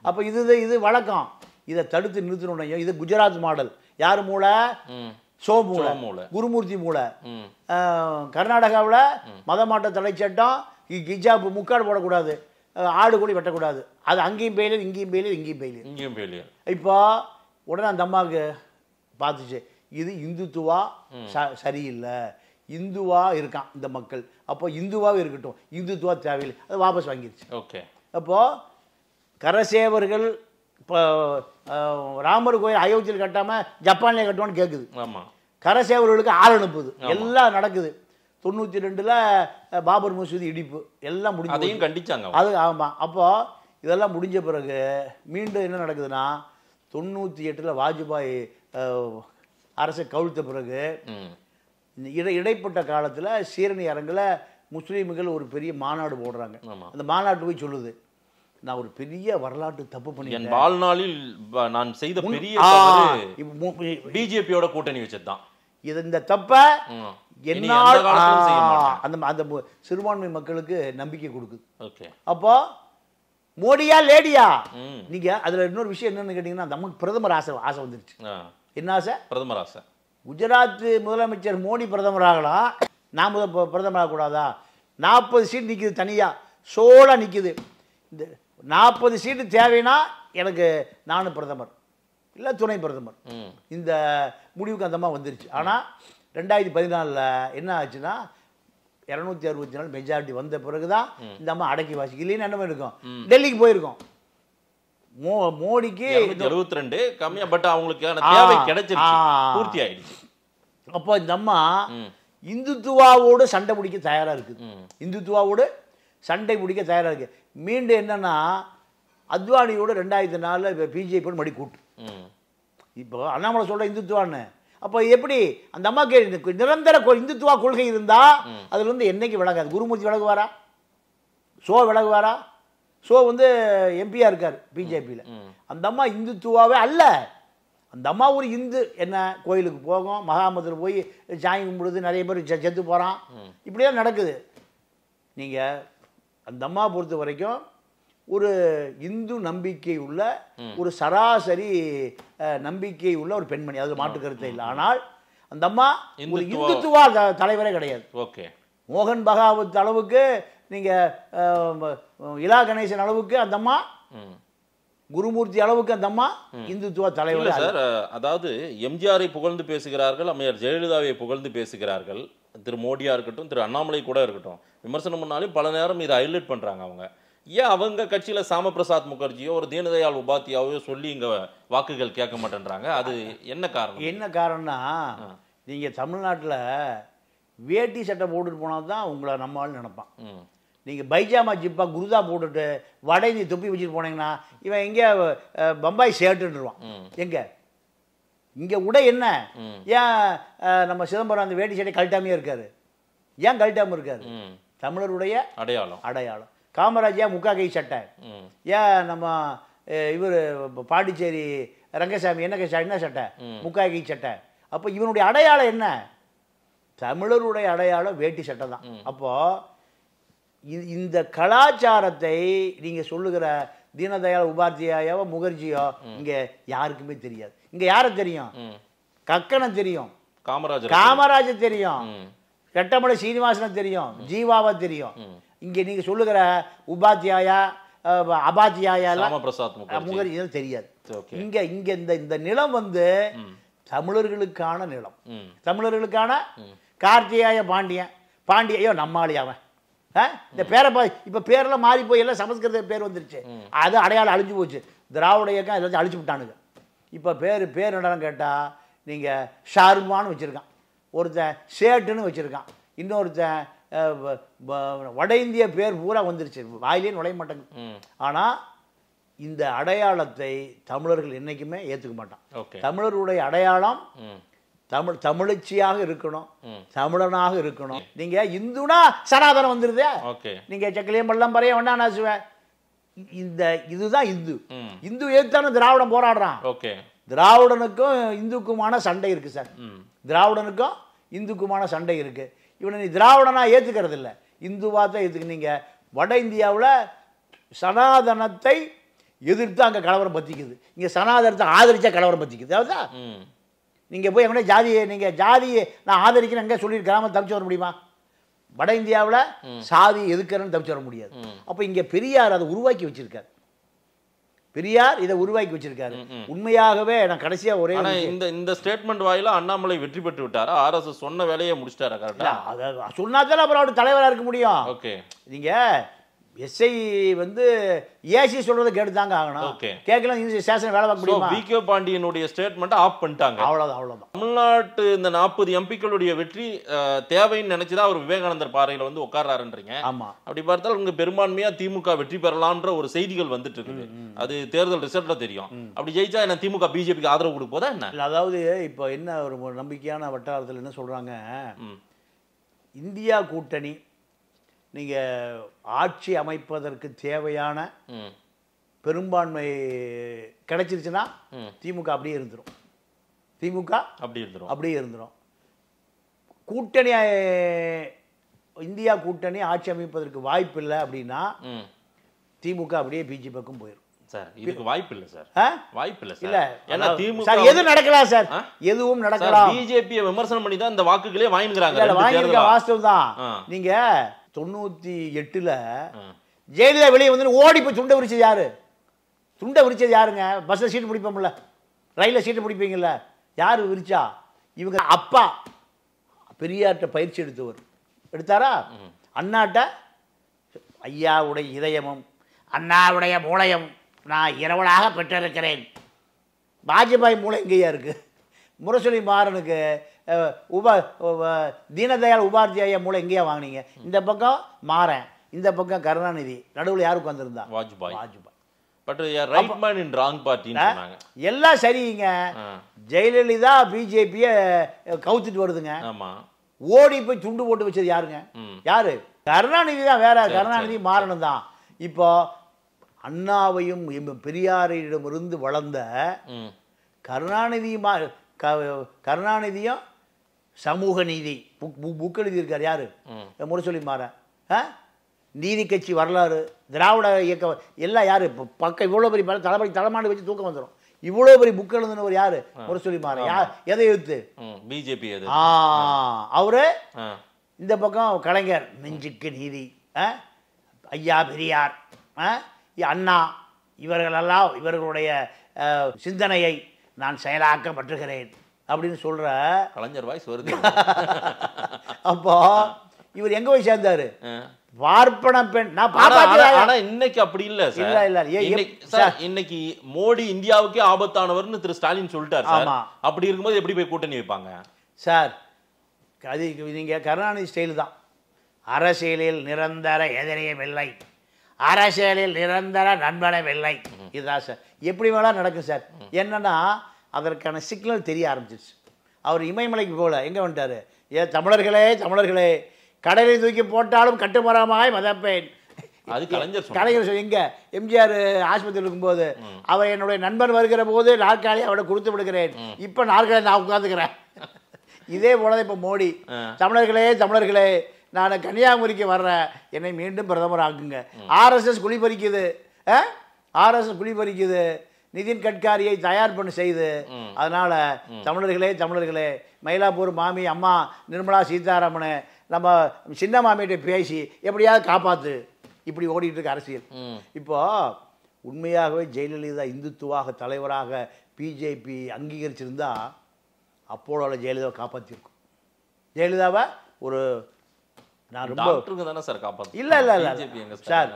அப்போ இது வழக்கம். இதை தடுத்து நிறுத்தணும். இது குஜராத் மாடல். யார் மூளை? ஷோ மூளை, குருமூர்த்தி மூளை. கர்நாடகாவில் மதமாற்ற தடை சட்டம், கிஜாபு முக்காடு போடக்கூடாது, ஆடு கோழி வெட்டக்கூடாது, அது அங்கேயும் பெயிலியர், இங்கேயும் பெயிலியர், இங்கேயும் பெயிலியர். இப்போ உடனே அந்த அம்மாவுக்கு பார்த்துச்சு, இது இந்துத்துவா சரியில்லை, இந்துவா இருக்கான் இந்த மக்கள், அப்போ இந்துவாக இருக்கட்டும், இந்துத்துவா தேவையில்லை, அது வாபஸ் வாங்கிடுச்சு. ஓகே, அப்போ கரசேவர்கள் இப்போ ராமர் கோயில் அயோத்தியில் கட்டாம ஜப்பான்லேயே கட்டுவான்னு கேட்குது. ஆமாம், கரசேவர்களுக்கு ஆள் அனுப்புது, எல்லாம் நடக்குது. 92 பாபர் மசூதி இடிப்பு எல்லாம் முடிஞ்சு, அதையும் கண்டிச்சாங்க. அது ஆமாம். அப்போ இதெல்லாம் முடிஞ்ச பிறகு மீண்டும் என்ன நடக்குதுன்னா 98 வாஜ்பாய் அரசை கவிழ்த்த பிறகு இடைப்பட்ட காலத்தில் சீரணி அரங்கில் முஸ்லீம்கள் ஒரு பெரிய மாநாடு போடுறாங்க. அந்த மாநாட்டு போய் சொல்லுது, நான் ஒரு பெரிய வரலாற்று தப்பு பண்ணி, என் வாழ்நாளில் நான் செய்த பெரிய பிஜேபியோட கூட்டணி வச்சதுதான் இந்த தப்பை என்னால் அந்த சிறுபான்மை மக்களுக்கு நம்பிக்கை கொடுக்குது. ஓகே, அப்போ மோடியா லேடியா நீங்க அதுல இன்னொரு விஷயம் என்னன்னு கேட்டீங்கன்னா, நமக்கு பிரதமர் ஆசை வந்துருச்சு. என்ன ஆசை? பிரதமர் ஆசை. குஜராத் முதலமைச்சர் மோடி பிரதமர் ஆகலாம், நான் பிரதமர் ஆகக்கூடாதா? 40 சீட் நிற்குது, தனியா சோழா நிற்குது. இந்த 40 சீட்டு தேவைன்னா எனக்கு நானும் பிரதமர் இல்லை துணை பிரதமர், இந்த முடிவுக்கு அந்த மாதிரி வந்துருச்சு. ஆனால் 2014 என்ன ஆச்சுன்னா 264 மெஜாரிட்டி வந்த பிறகுதான் இந்த அம்மா அடக்கி வாசிக்கு, இல்லைன்னு என்ன இருக்கும், டெல்லிக்கு போயிருக்கோம். மோடிக்கு 72 கம்மியா, பட் அவங்களுக்கு தேவை கிடைச்சிருச்சு, பூர்த்தி ஆயிடுச்சு. அப்போ இந்த அம்மா இந்துத்துவாவோடு சண்டை பிடிக்க தயாரா இருக்குது, இந்துத்துவாவோடு சண்டை பிடிக்க தயாரா இருக்கு. மீண்டும் என்னன்னா அத்வானியோட 2004 பிஜேபி மடி கூட்டு, இப்போ அண்ணாமலை சொல்ற இந்துத்துவான்னு. அப்போ எப்படி அந்த அம்மாக்கு நிரந்தர இந்துத்துவா கொள்கை இருந்தா அதுல இருந்து என்னைக்கு விலகாது. குருமூர்த்தி விலகுவாரா? ஷோ விலகுவாரா? ஸோ வந்து எம்பியாக இருக்கார் பிஜேபியில். அந்த அம்மா இந்துத்துவாவே அல்ல. அந்த அம்மா ஒரு இந்து. என்ன, கோயிலுக்கு போகும், மகாமத்தில் போய் சாமி கும்பிடுது, நிறைய பேர் செத்து போகிறான், இப்படியே நடக்குது. நீங்கள் அந்த அம்மா பொறுத்த வரைக்கும் ஒரு இந்து நம்பிக்கை உள்ள ஒரு சராசரி நம்பிக்கை உள்ள ஒரு பெண்மணி, அது மாற்று கருத்தை இல்லை. ஆனால் அந்த அம்மா ஒரு இந்துத்துவா தலைவரே கிடையாது. ஓகே, மோகன் பகாவத் அளவுக்கு, நீங்கள் இலா கணேசன் அளவுக்கு அந்த அம்மா, குருமூர்த்தி அளவுக்கு அந்த அம்மா இந்துத்துவ தலைவர் சார். அதாவது எம்ஜிஆரை புகழ்ந்து பேசுகிறார்கள், அம்மையார் ஜெயலலிதாவை புகழ்ந்து பேசுகிறார்கள், திரு மோடியா இருக்கட்டும், திரு அண்ணாமலை கூட இருக்கட்டும், விமர்சனம் பண்ணாலும் பல நேரம் இதை ஹைலைட் பண்றாங்க. அவங்க ஏன் அவங்க கட்சியில சாம பிரசாத் முகர்ஜியோ ஒரு தீனதயாள் உபாத்தியாவையோ சொல்லி இங்க வாக்குகள் கேட்க மாட்டேன்றாங்க? அது என்ன காரணம்? என்ன காரணம்னா, நீங்க தமிழ்நாட்டில் வேட்டி சட்டை போட்டுட்டு போனால் தான் உங்களை நம்மளால நினைப்பான். நீங்கள் பைஜாமா ஜிப்பா குருதா போட்டுட்டு வடை நீ தொப்பி வச்சுட்டு போனீங்கன்னா இவன் எங்கே பம்பாய் ஷர்ட்டுருவான். எங்கே இங்கே உடை என்ன? ஏன் நம்ம சிதம்பரம் அந்த வேட்டி சட்டை கழட்டாமையே இருக்காரு? ஏன் கழட்டாமல் இருக்காரு? தமிழருடைய அடையாளம். காமராஜா முக்கா கை சட்டை. ஏன் நம்ம இவர் பாண்டிச்சேரி ரங்கசாமி என்ன சட்டை? முக்கா கை சட்டை. அப்போ இவனுடைய அடையாளம் என்ன? தமிழருடைய அடையாளம் வேட்டி சட்டை தான். அப்போது இந்த கலாச்சாரத்தை நீங்கள் சொல்லுகிற தீனதயாள் உபாத்தியாயோ முகர்ஜியோ இங்கே யாருக்குமே தெரியாது. இங்கே யாரை தெரியும்? கக்கனை தெரியும், காமராஜர் தெரியும், ரெட்டமலை சீனிவாசனை தெரியும், ஜீவாவை தெரியும். இங்கே நீங்கள் சொல்லுகிற உபாத்தியாயா அபாத்தியாயா முகர்ஜி தெரியாது. இங்கே இந்த நிலம் வந்து தமிழர்களுக்கான நிலம். தமிழர்களுக்கான கார்த்திகாய பாண்டியன் நம்மாளி அவன். இந்த பேரை இப்போ பேரெல்லாம் மாறி போய் எல்லாம் சமஸ்கிருத பேர் வந்துருச்சு. அது அடையாளம் அழிஞ்சு போச்சு. திராவிட இயக்கம் எல்லாத்தையும் அழிச்சு விட்டானுங்க. இப்போ பேர் என்னன்னு கேட்டால் நீங்கள் ஷாருமான்னு வச்சுருக்கான், ஒருத்தன் சேட்டுன்னு வச்சுருக்கான், இன்னொருத்தன் வட இந்திய பேர் பூரா வந்துருச்சு, வாயிலே நுழைய மாட்டேங்குது. ஆனால் இந்த அடையாளத்தை தமிழர்கள் என்றைக்குமே ஏற்றுக்க மாட்டான். தமிழருடைய அடையாளம் தமிழச்சியாக இருக்கணும், தமிழனாக இருக்கணும். நீங்க இந்துனா சனாதனம் வந்துருது. நீங்க சக்கலியம் பள்ளம் பறைய வேண்டாம் நான் இதுதான் இந்து. இந்து ஏத்தான திராவிடம் போராடுறான். திராவிடனுக்கும் இந்துக்குமான சண்டை இருக்கு சார். திராவிடனுக்கும் இந்துக்குமான சண்டை இருக்கு. இவனை நீ திராவிடனா ஏத்துக்கிறது இல்லை, இந்துவா தான் ஏத்துக்க. நீங்க வட இந்தியாவில் சனாதனத்தை எதிர்த்து அங்கே கலவரம் பத்திக்குது, இங்க சனாதனத்தை ஆதரிச்சா கலவரம் பத்திக்குது. அதான் நீங்கள் போய் எங்கே ஜாதியை நான் ஆதரிக்கிறேன் எங்கே சொல்லி கிராமம் தப்பிச்சு வர முடியுமா? வட இந்தியாவில் சாதி எதுக்குறன்னு தப்பிச்சு வர முடியாது. அப்போ இங்கே பெரியார் அதை உருவாக்கி வச்சிருக்காரு. பெரியார் இதை உருவாக்கி வச்சிருக்காரு. உண்மையாகவே நான் கடைசியா ஒரே இந்த ஸ்டேட்மெண்ட் வாயில அண்ணாமலை வெற்றி பெற்று விட்டாரா? ஆர்எஸ்எஸ் சொன்ன வேலையை முடிச்சிட்டாரா? கரெக்டா சொன்னாதான் அப்புறம் அவர் தலைவராக இருக்க முடியும். ஓகே, நீங்க எஸ்ஐ வந்து ஏசி சொல்றதை கேட்டுதாங்க ஆகணும். கேட்கலாம் ஸ்டேஷன் வேலை பார்க்க முடியுமா? விகே பாண்டியனுடைய ஸ்டேட்மெண்ட் ஆஃப் பண்ணிட்டாங்க. அவ்வளவுதான். தமிழ்நாட்டு இந்த 40 எம்பிக்களுடைய வெற்றி தேவைன்னு நினைச்சுதான் அவர் விவேகானந்தர் பாறையில வந்து உட்கார்றாருன்றீங்க. ஆமா, அப்படி பார்த்தால் உங்க பெரும்பான்மையா திமுக வெற்றி பெறலாம்ன்ற ஒரு செய்திகள் வந்துட்டு இருக்குது. அது தேர்தல் ரிசல்ட்ல தெரியும். அப்படி ஜெயிச்சா என்ன திமுக பிஜேபிக்கு ஆதரவு கொடுக்க போதா என்ன? அதாவது இப்போ என்ன ஒரு நம்பிக்கையான வட்டாரத்தில் என்ன சொல்றாங்க, இந்தியா கூட்டணி நீங்கள் ஆட்சி அமைப்பதற்கு தேவையான பெரும்பான்மை கிடைச்சிருச்சுன்னா திமுக அப்படியே இருந்துடும். அப்படியே இருந்துடும். கூட்டணி இந்தியா கூட்டணி ஆட்சி அமைப்பதற்கு வாய்ப்பு இல்லை அப்படின்னா திமுக அப்படியே பிஜேபி பக்கம் போயிடும். சார் இதுக்கு வாய்ப்பு இல்லை சார். வாய்ப்பு இல்லை இல்ல. ஏன்னா திமுக எது நடக்கலாம் சார், எதுவும் நடக்கலாம். பிஜேபியை விமர்சனம் பண்ணி தான் இந்த வாக்குகளே வாங்கிக்கிறாங்க. வாஸ்தவம் தான். நீங்க 98ல் ஜெயலலிதா வெளியே வந்து ஓடி போய் துண்டை விரிச்சது யாரு? துண்டை விரிச்சது யாருங்க? பஸ்ல சீட்டு பிடிப்போம்ல, ரயிலில் சீட்டு பிடிப்பீங்கல்ல, யாரு விரிச்சா? இவங்க அப்பா பெரியார்ட்ட பயிற்சி எடுத்தாரா? அண்ணாட்ட ஐயாவுடைய இதயமும் அண்ணாவுடைய மூளையும் நான் இரவலாக பெற்றிருக்கிறேன். வாஜ்பாய் மூளை எங்கேயா இருக்கு? முரசொலி மாறனுக்கு தீனதயாள் உபாத்தியாய மூளை எங்கேயா வாங்கினீங்க? இந்த பக்கம் மாறன், இந்த பக்கம் கருணாநிதி, நடுவில் யாருக்கு வந்திருந்தா? Vajpayee. But right man in wrong பார்ட்டின்னு சொன்னாங்க. எல்லாம் சரிங்க. ஜெயலலிதா பிஜேபியை கவுத்துட்டு வருதுங்க. ஆமா, ஓடி போய் துண்டு போட்டு வச்சது யாருங்க? யாரு? கருணாநிதி தான். வேற கருணாநிதி மாறணும் தான். இப்போ அண்ணாவையும் பெரியாரிடமிருந்து வளர்ந்த கருணாநிதியும் சமூக நீதி புக் எழுதியிருக்கார் யாரு? முரசொலி மாறன். நீதி கட்சி வரலாறு, திராவிட இயக்கம் எல்லாம் யாரு? பக்கம் இவ்வளோ பெரிய தலைமாண்டு வச்சு தூக்கம் வந்துடும். இவ்வளோ பெரிய புக் எழுதுனவர் யாரு? முரசொலி மாறன். எதை எழுத்து? பிஜேபி. அவரு இந்த பக்கம் கலைஞர், நெஞ்சுக்கு நீதி, ஐயா பெரியார், அண்ணா, இவர்களெல்லாம் இவர்களுடைய சிந்தனையை நான் செயலாக்கப்பட்டுகிறேன் அப்படின்னு சொல்ற கலைஞர் வாய்ஸ் வருது. அப்போ இவர் எங்க போய் சேர்ந்தாரு? பார்ப்பன பெண். ஆனா இன்னைக்கு அப்படி இல்ல சார். இன்னைக்கு மோடி இந்தியாவுக்கே ஆபத்தானவர்னு திரு ஸ்டாலின் சொல்லிட்டார் சார். அப்படி இருக்கும்போது எப்படி போய் கூட்டணி வைப்பாங்க சார்? அது நீங்க கருணாநிதி ஸ்டைல் தான். அரசியலில் நிரந்தர எதிரியும் இல்லை, அரசியலில் நிரந்தர நண்பனும் இல்லை. இதுதான் சார். எப்படி வேணாலும் நடக்கும் சார். என்னன்னா அதற்கான சிக்னல் தெரிய ஆரம்பிச்சிருச்சு. அவர் இமயமலைக்கு போகல, எங்கே வந்துட்டார்? தமிழர்களே தமிழர்களே, கடலை தூக்கி போட்டாலும் கட்டுமரமாய் மதப்பேன். அது கலைஞர் எங்க எம்ஜிஆர் ஆஸ்பத்திரியில் இருக்கும்போது அவர் என்னுடைய நண்பன் வருகிற போது நாற்காலி அவரை கொடுத்து விடுகிறேன், இப்போ நாற்காலி நான் உட்காந்துக்கிறேன். இதே போலதான் இப்போ மோடி, தமிழர்களே தமிழர்களே, நான் கன்னியாகுமரிக்கு வர்றேன், என்னை மீண்டும் பிரதமர் ஆக்குங்க. ஆர்எஸ்எஸ் குழிபறிக்குது, ஆர்எஸ்எஸ் குழிபறிக்குது, நிதின் கட்காரியை தயார் பண்ணி செய்து. அதனால தமிழர்களே தமிழர்களே, மயிலாப்பூர் மாமி அம்மா நிர்மலா சீதாராமனை நம்ம சின்ன மாமியிட்ட பேசி எப்படியாவது காப்பாத்து. இப்படி ஓடிட்டு இருக்க அரசியல். இப்போ உண்மையாகவே ஜெயலலிதா இந்துத்துவாக தலைவராக பிஜேபி அங்கீகரிச்சிருந்தா அப்போலோல ஜெயலலிதாவை காப்பாற்றிருக்கும். ஜெயலலிதாவை ஒரு நான் ரொம்ப தானே சார் காப்பாற்று. இல்லை இல்லை இல்லை சார்,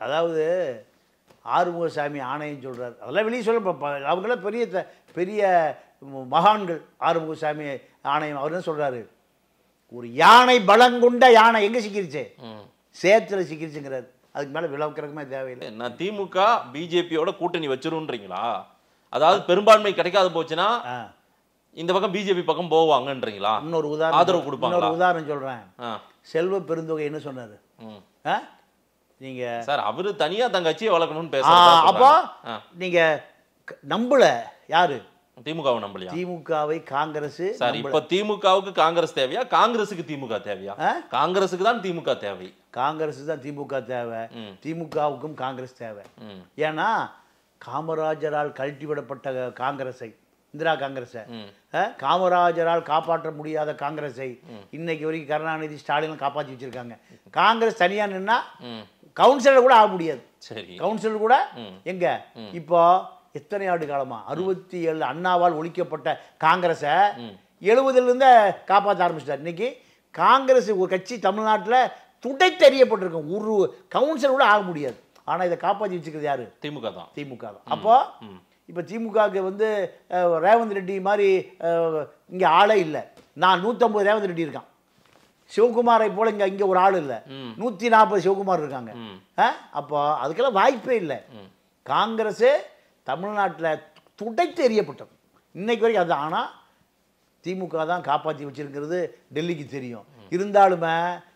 அதாவது ஆறுமுகசாமி ஆணையம் சொல்கிறார், அதெல்லாம் வெளியே சொல்ல. அவங்களாம் பெரிய பெரிய மகான்கள். ஆறுமுகசாமி ஆணையம் அவர் என்ன சொல்கிறாரு? ஒரு யானை பலங்குண்ட யானை எங்கே சிக்கிருச்சு? சேத்துல சிக்கிருச்சுங்கிறார். அதுக்கு மேலே விளக்கிறதுக்குமே தேவையில்லை. நான் திமுக பிஜேபியோட கூட்டணி வச்சிருன்றீங்களா? அதாவது பெரும்பான்மை கிடைக்காது போச்சுன்னா இந்த பக்கம் பிஜேபி பக்கம் போவாங்கன்றீங்களா? இன்னொரு உதாரணம், ஆதரவு கொடுப்பாங்க. இன்னொரு உதாரணம் சொல்கிறேன். செல்வ பெருந்தொகை என்ன சொன்னார்? நீங்க சார் அவரு தனியா தங்கச்சியை வளர்க்கணும்னு பேசுறாரு. அப்போ நீங்க நம்பல யாரு? திமுகவை நம்பலையா? திமுகவை காங்கிரஸ். சார் இப்ப திமுகவுக்கு காங்கிரஸ் தேவையா, காங்கிரஸுக்கு திமுக தேவையா? காங்கிரஸுக்கு தான் திமுக தேவை. காங்கிரஸ் தான் திமுக தேவை, திமுகவுக்கும் காங்கிரஸ் தேவை. ஏன்னா காமராஜரால் கழட்டிவிடப்பட்ட காங்கிரஸை, இந்திரா காங்கிரஸை, காமராஜரால் காப்பாற்ற முடியாத காங்கிரஸை இன்னைக்கு வரைக்கும் கருணாநிதி ஸ்டாலின் காப்பாற்றி வச்சிருக்காங்க. காங்கிரஸ் தனியா நின்னா கவுன்சிலர் கூட ஆக முடியாது. சரி, கவுன்சிலர் கூட எங்க? இப்போ எத்தனை ஆண்டு காலமா 67 அண்ணாவால் ஒழிக்கப்பட்ட காங்கிரஸை 70லிருந்து காப்பாற்ற ஆரம்பிச்சிட்டார். இன்னைக்கு காங்கிரஸ் ஒரு கட்சி தமிழ்நாட்டில் துடை தெரியப்பட்டிருக்கும், ஒரு கவுன்சிலர் கூட ஆக முடியாது. ஆனா இதை காப்பாற்றி வச்சுக்கிறது யாரு? திமுக தான். திமுக தான். அப்போ இப்போ திமுகவுக்கு வந்து ரேவந்த் ரெட்டி மாதிரி இங்கே ஆளே இல்லை. நான் 150 ரேவந்த் ரெட்டி இருக்கான். சிவகுமாரை போல இங்கே ஒரு ஆள் இல்லை, 140 சிவகுமார் இருக்காங்க. அப்போ அதுக்கெல்லாம் வாய்ப்பே இல்லை. காங்கிரஸு தமிழ்நாட்டில் துடைத்து எறியப்பட்டது இன்னைக்கு வரைக்கும். அது ஆனால் திமுக தான் காப்பாற்றி வச்சிருக்கிறது டெல்லிக்கு தெரியும். இருந்தாலுமே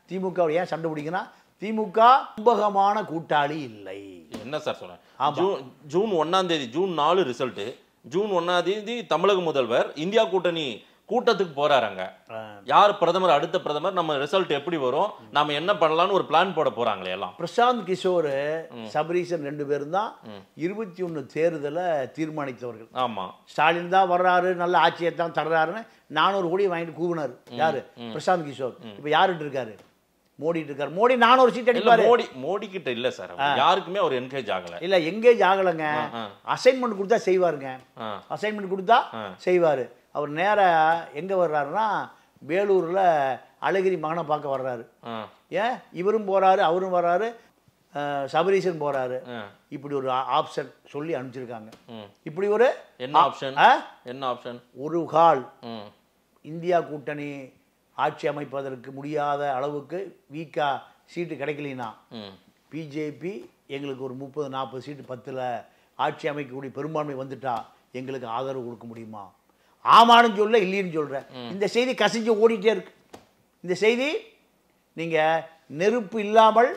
திமுக ஏன் சண்டை பிடிக்கணும்? திமுக நம்பகமான கூட்டாளி இல்லை. என்ன சார் சொல்றேன்? ஜூன் 1ஆம் தேதி, ஜூன் 4 ரிசல்ட். ஜூன் 1ஆம் தேதி தமிழக முதல்வர் இந்தியா கூட்டணி கூட்டத்துக்கு போறாங்க. யார் பிரதமர், அடுத்த பிரதமர், நம்ம ரிசல்ட் எப்படி வரும், நாம என்ன பண்ணலாம்னு ஒரு பிளான் போட போறாங்களே எல்லாம். பிரசாந்த் கிஷோர், சபரீசன் 2 பேரும் தான் 21 தேர்தலை தீர்மானித்தவர்கள். ஆமா, ஸ்டாலின் தான் வர்றாரு, நல்ல ஆட்சியை தான் தர்றாருன்னு 400 கோடி வாங்கிட்டு கூவினார். யாரு? பிரசாந்த் கிஷோர். இப்ப யாருட்டு இருக்காரு? மோடி இருக்காரு. மோடி 400 சீட் அடிப்பாரு. மோடி கிட்ட இல்ல சார், யாருக்குமே அவர் என்கேஜ் ஆகல. இல்ல என்கேஜ் ஆகலங்க. அசைன்மெண்ட் கொடுத்தா செய்வாருங்க. அசைன்மெண்ட் கொடுத்தா செய்வாரு. அவர் நேர எங்க வர்றாருன்னா வேலூர்ல அழகிரி மகனை பார்க்க வர்றாரு. ஏன் இவரும் போறாரு, அவரும் வர்றாரு, சபரீசன் போறாரு. இப்படி ஒரு ஆப்ஷன் சொல்லி அனுப்பிச்சிருக்காங்க. இப்படி ஒரு என்ன ஆப்ஷன்? என்ன ஆப்ஷன்? ஒரு கால் இந்தியா கூட்டணி ஆட்சி அமைப்பதற்கு முடியாத அளவுக்கு வீக்கா சீட்டு கிடைக்கலனா பிஜேபி எங்களுக்கு ஒரு 30-40 சீட்டு 10ல் ஆட்சி அமைக்கக்கூடிய பெரும்பான்மை வந்துட்டா எங்களுக்கு ஆதரவு கொடுக்க முடியுமா? ஆமான்னு சொல்ல, இல்லைன்னு சொல்கிறேன். இந்த செய்தி கசிஞ்சு ஓடிட்டே இருக்கு. இந்த செய்தி நீங்கள் நெருப்பு இல்லாமல்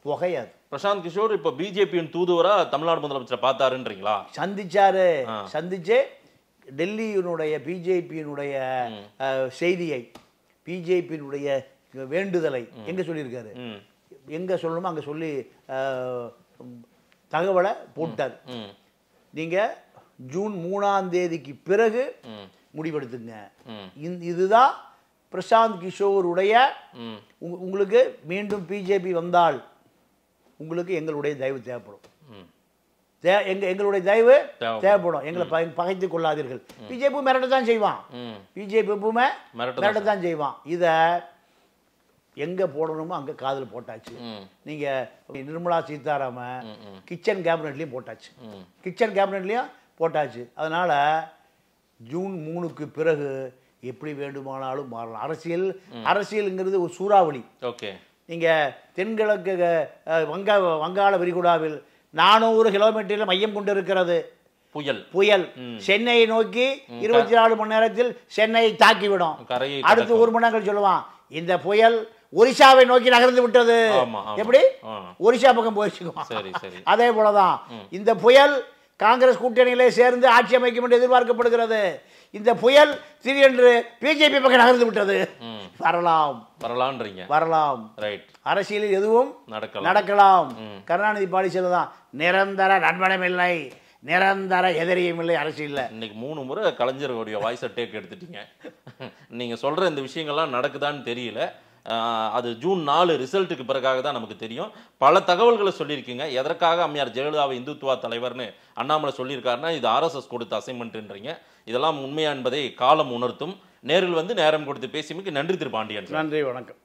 புகையாது. பிரசாந்த் கிஷோர் இப்ப பிஜேபியின் தூதுவரா தமிழ்நாடு முதலமைச்சரை பார்த்தாருன்றீங்களா? சந்திச்சு டெல்லியினுடைய பிஜேபியினுடைய செய்தியை, பிஜேபியினுடைய வேண்டுதலை எங்க சொல்லியிருக்காரு, எங்க சொல்லணுமோ அங்க சொல்லி தகவலை போட்டார். நீங்க ஜூன் 3ஆம் தேதிக்கு பிறகு முடிவெடுத்துங்க. இதுதான் பிரசாந்த் கிஷோருடைய, உங்களுக்கு மீண்டும் பிஜேபி வந்தால் உங்களுக்கு எங்களுடைய தயவு தேவைப்படும், எங்களுடைய தயவு தேவைப்படும், எங்களை பகைத்துக் கொள்ளாதீர்கள். பிஜேபி மிரட்டத்தான் செய்வான், பிஜேபி எப்பவுமே மிரட்டத்தான் செய்வான். இதை எங்க போடணுமோ அங்க காதில் போட்டாச்சு. நீங்க நிர்மலா சீதாராமன் கிச்சன் கேபினெட்லயும் போட்டாச்சு, அதனால ஜூன் 3க்கு பிறகு எப்படி வேண்டுமானாலும் மாறலாம். அரசியல்ங்கிறது ஒரு சூறாவளி. ஓகே, நீங்க தென்கிழக்கு வங்காள விரிகுடாவில் 400 கிலோமீட்டரில் மையம் கொண்டு இருக்கிறது புயல். சென்னையை நோக்கி 24 மணி நேரத்தில் சென்னையை தாக்கிவிடும். அடுத்து 1 மணி நேரம் சொல்லுவான், இந்த புயல் ஒரிசாவை நோக்கி நகர்ந்து விட்டது. எப்படி ஒரிசா பக்கம் போயிடுச்சு. அதே போலதான் இந்த புயல் காங்கிரஸ் கூட்டணியிலே சேர்ந்து ஆட்சி அமைக்கும் என்று எதிர்பார்க்கப்படுகிறது. இந்த புயல் திடீரென்று பிஜேபி பக்கம் நகர்ந்து விட்டது. வரலாம். அரசியலில் எதுவும் நடக்கலாம். கருணாநிதி பாலிசியில தான் நிரந்தர நண்பனும் இல்லை, நிரந்தர எதிரியும் இல்லை அரசியல்ல. இன்னைக்கு 3 முறை கலைஞருடைய வாய்ஸ் டேக் எடுத்துட்டீங்க. நீங்க சொல்ற இந்த விஷயங்கள்லாம் நடக்குதான்னு தெரியல. அது ஜூன் 4 ரிசல்ட்டுக்கு பிறகாக தான் நமக்கு தெரியும். பல தகவல்களை சொல்லியிருக்கீங்க. எதற்காக அம்மையார் ஜெயலலிதாவை இந்துத்துவா தலைவர்னு அண்ணாமலை சொல்லியிருக்காருன்னா இது RSS கொடுத்த அசைன்மெண்ட்ன்றீங்க. இதெல்லாம் உண்மையா என்பதை காலம் உணர்த்தும். நேரில் வந்து நேரம் கொடுத்து பேசியமைக்கு நன்றி திரு பாண்டியன். நன்றி, வணக்கம்.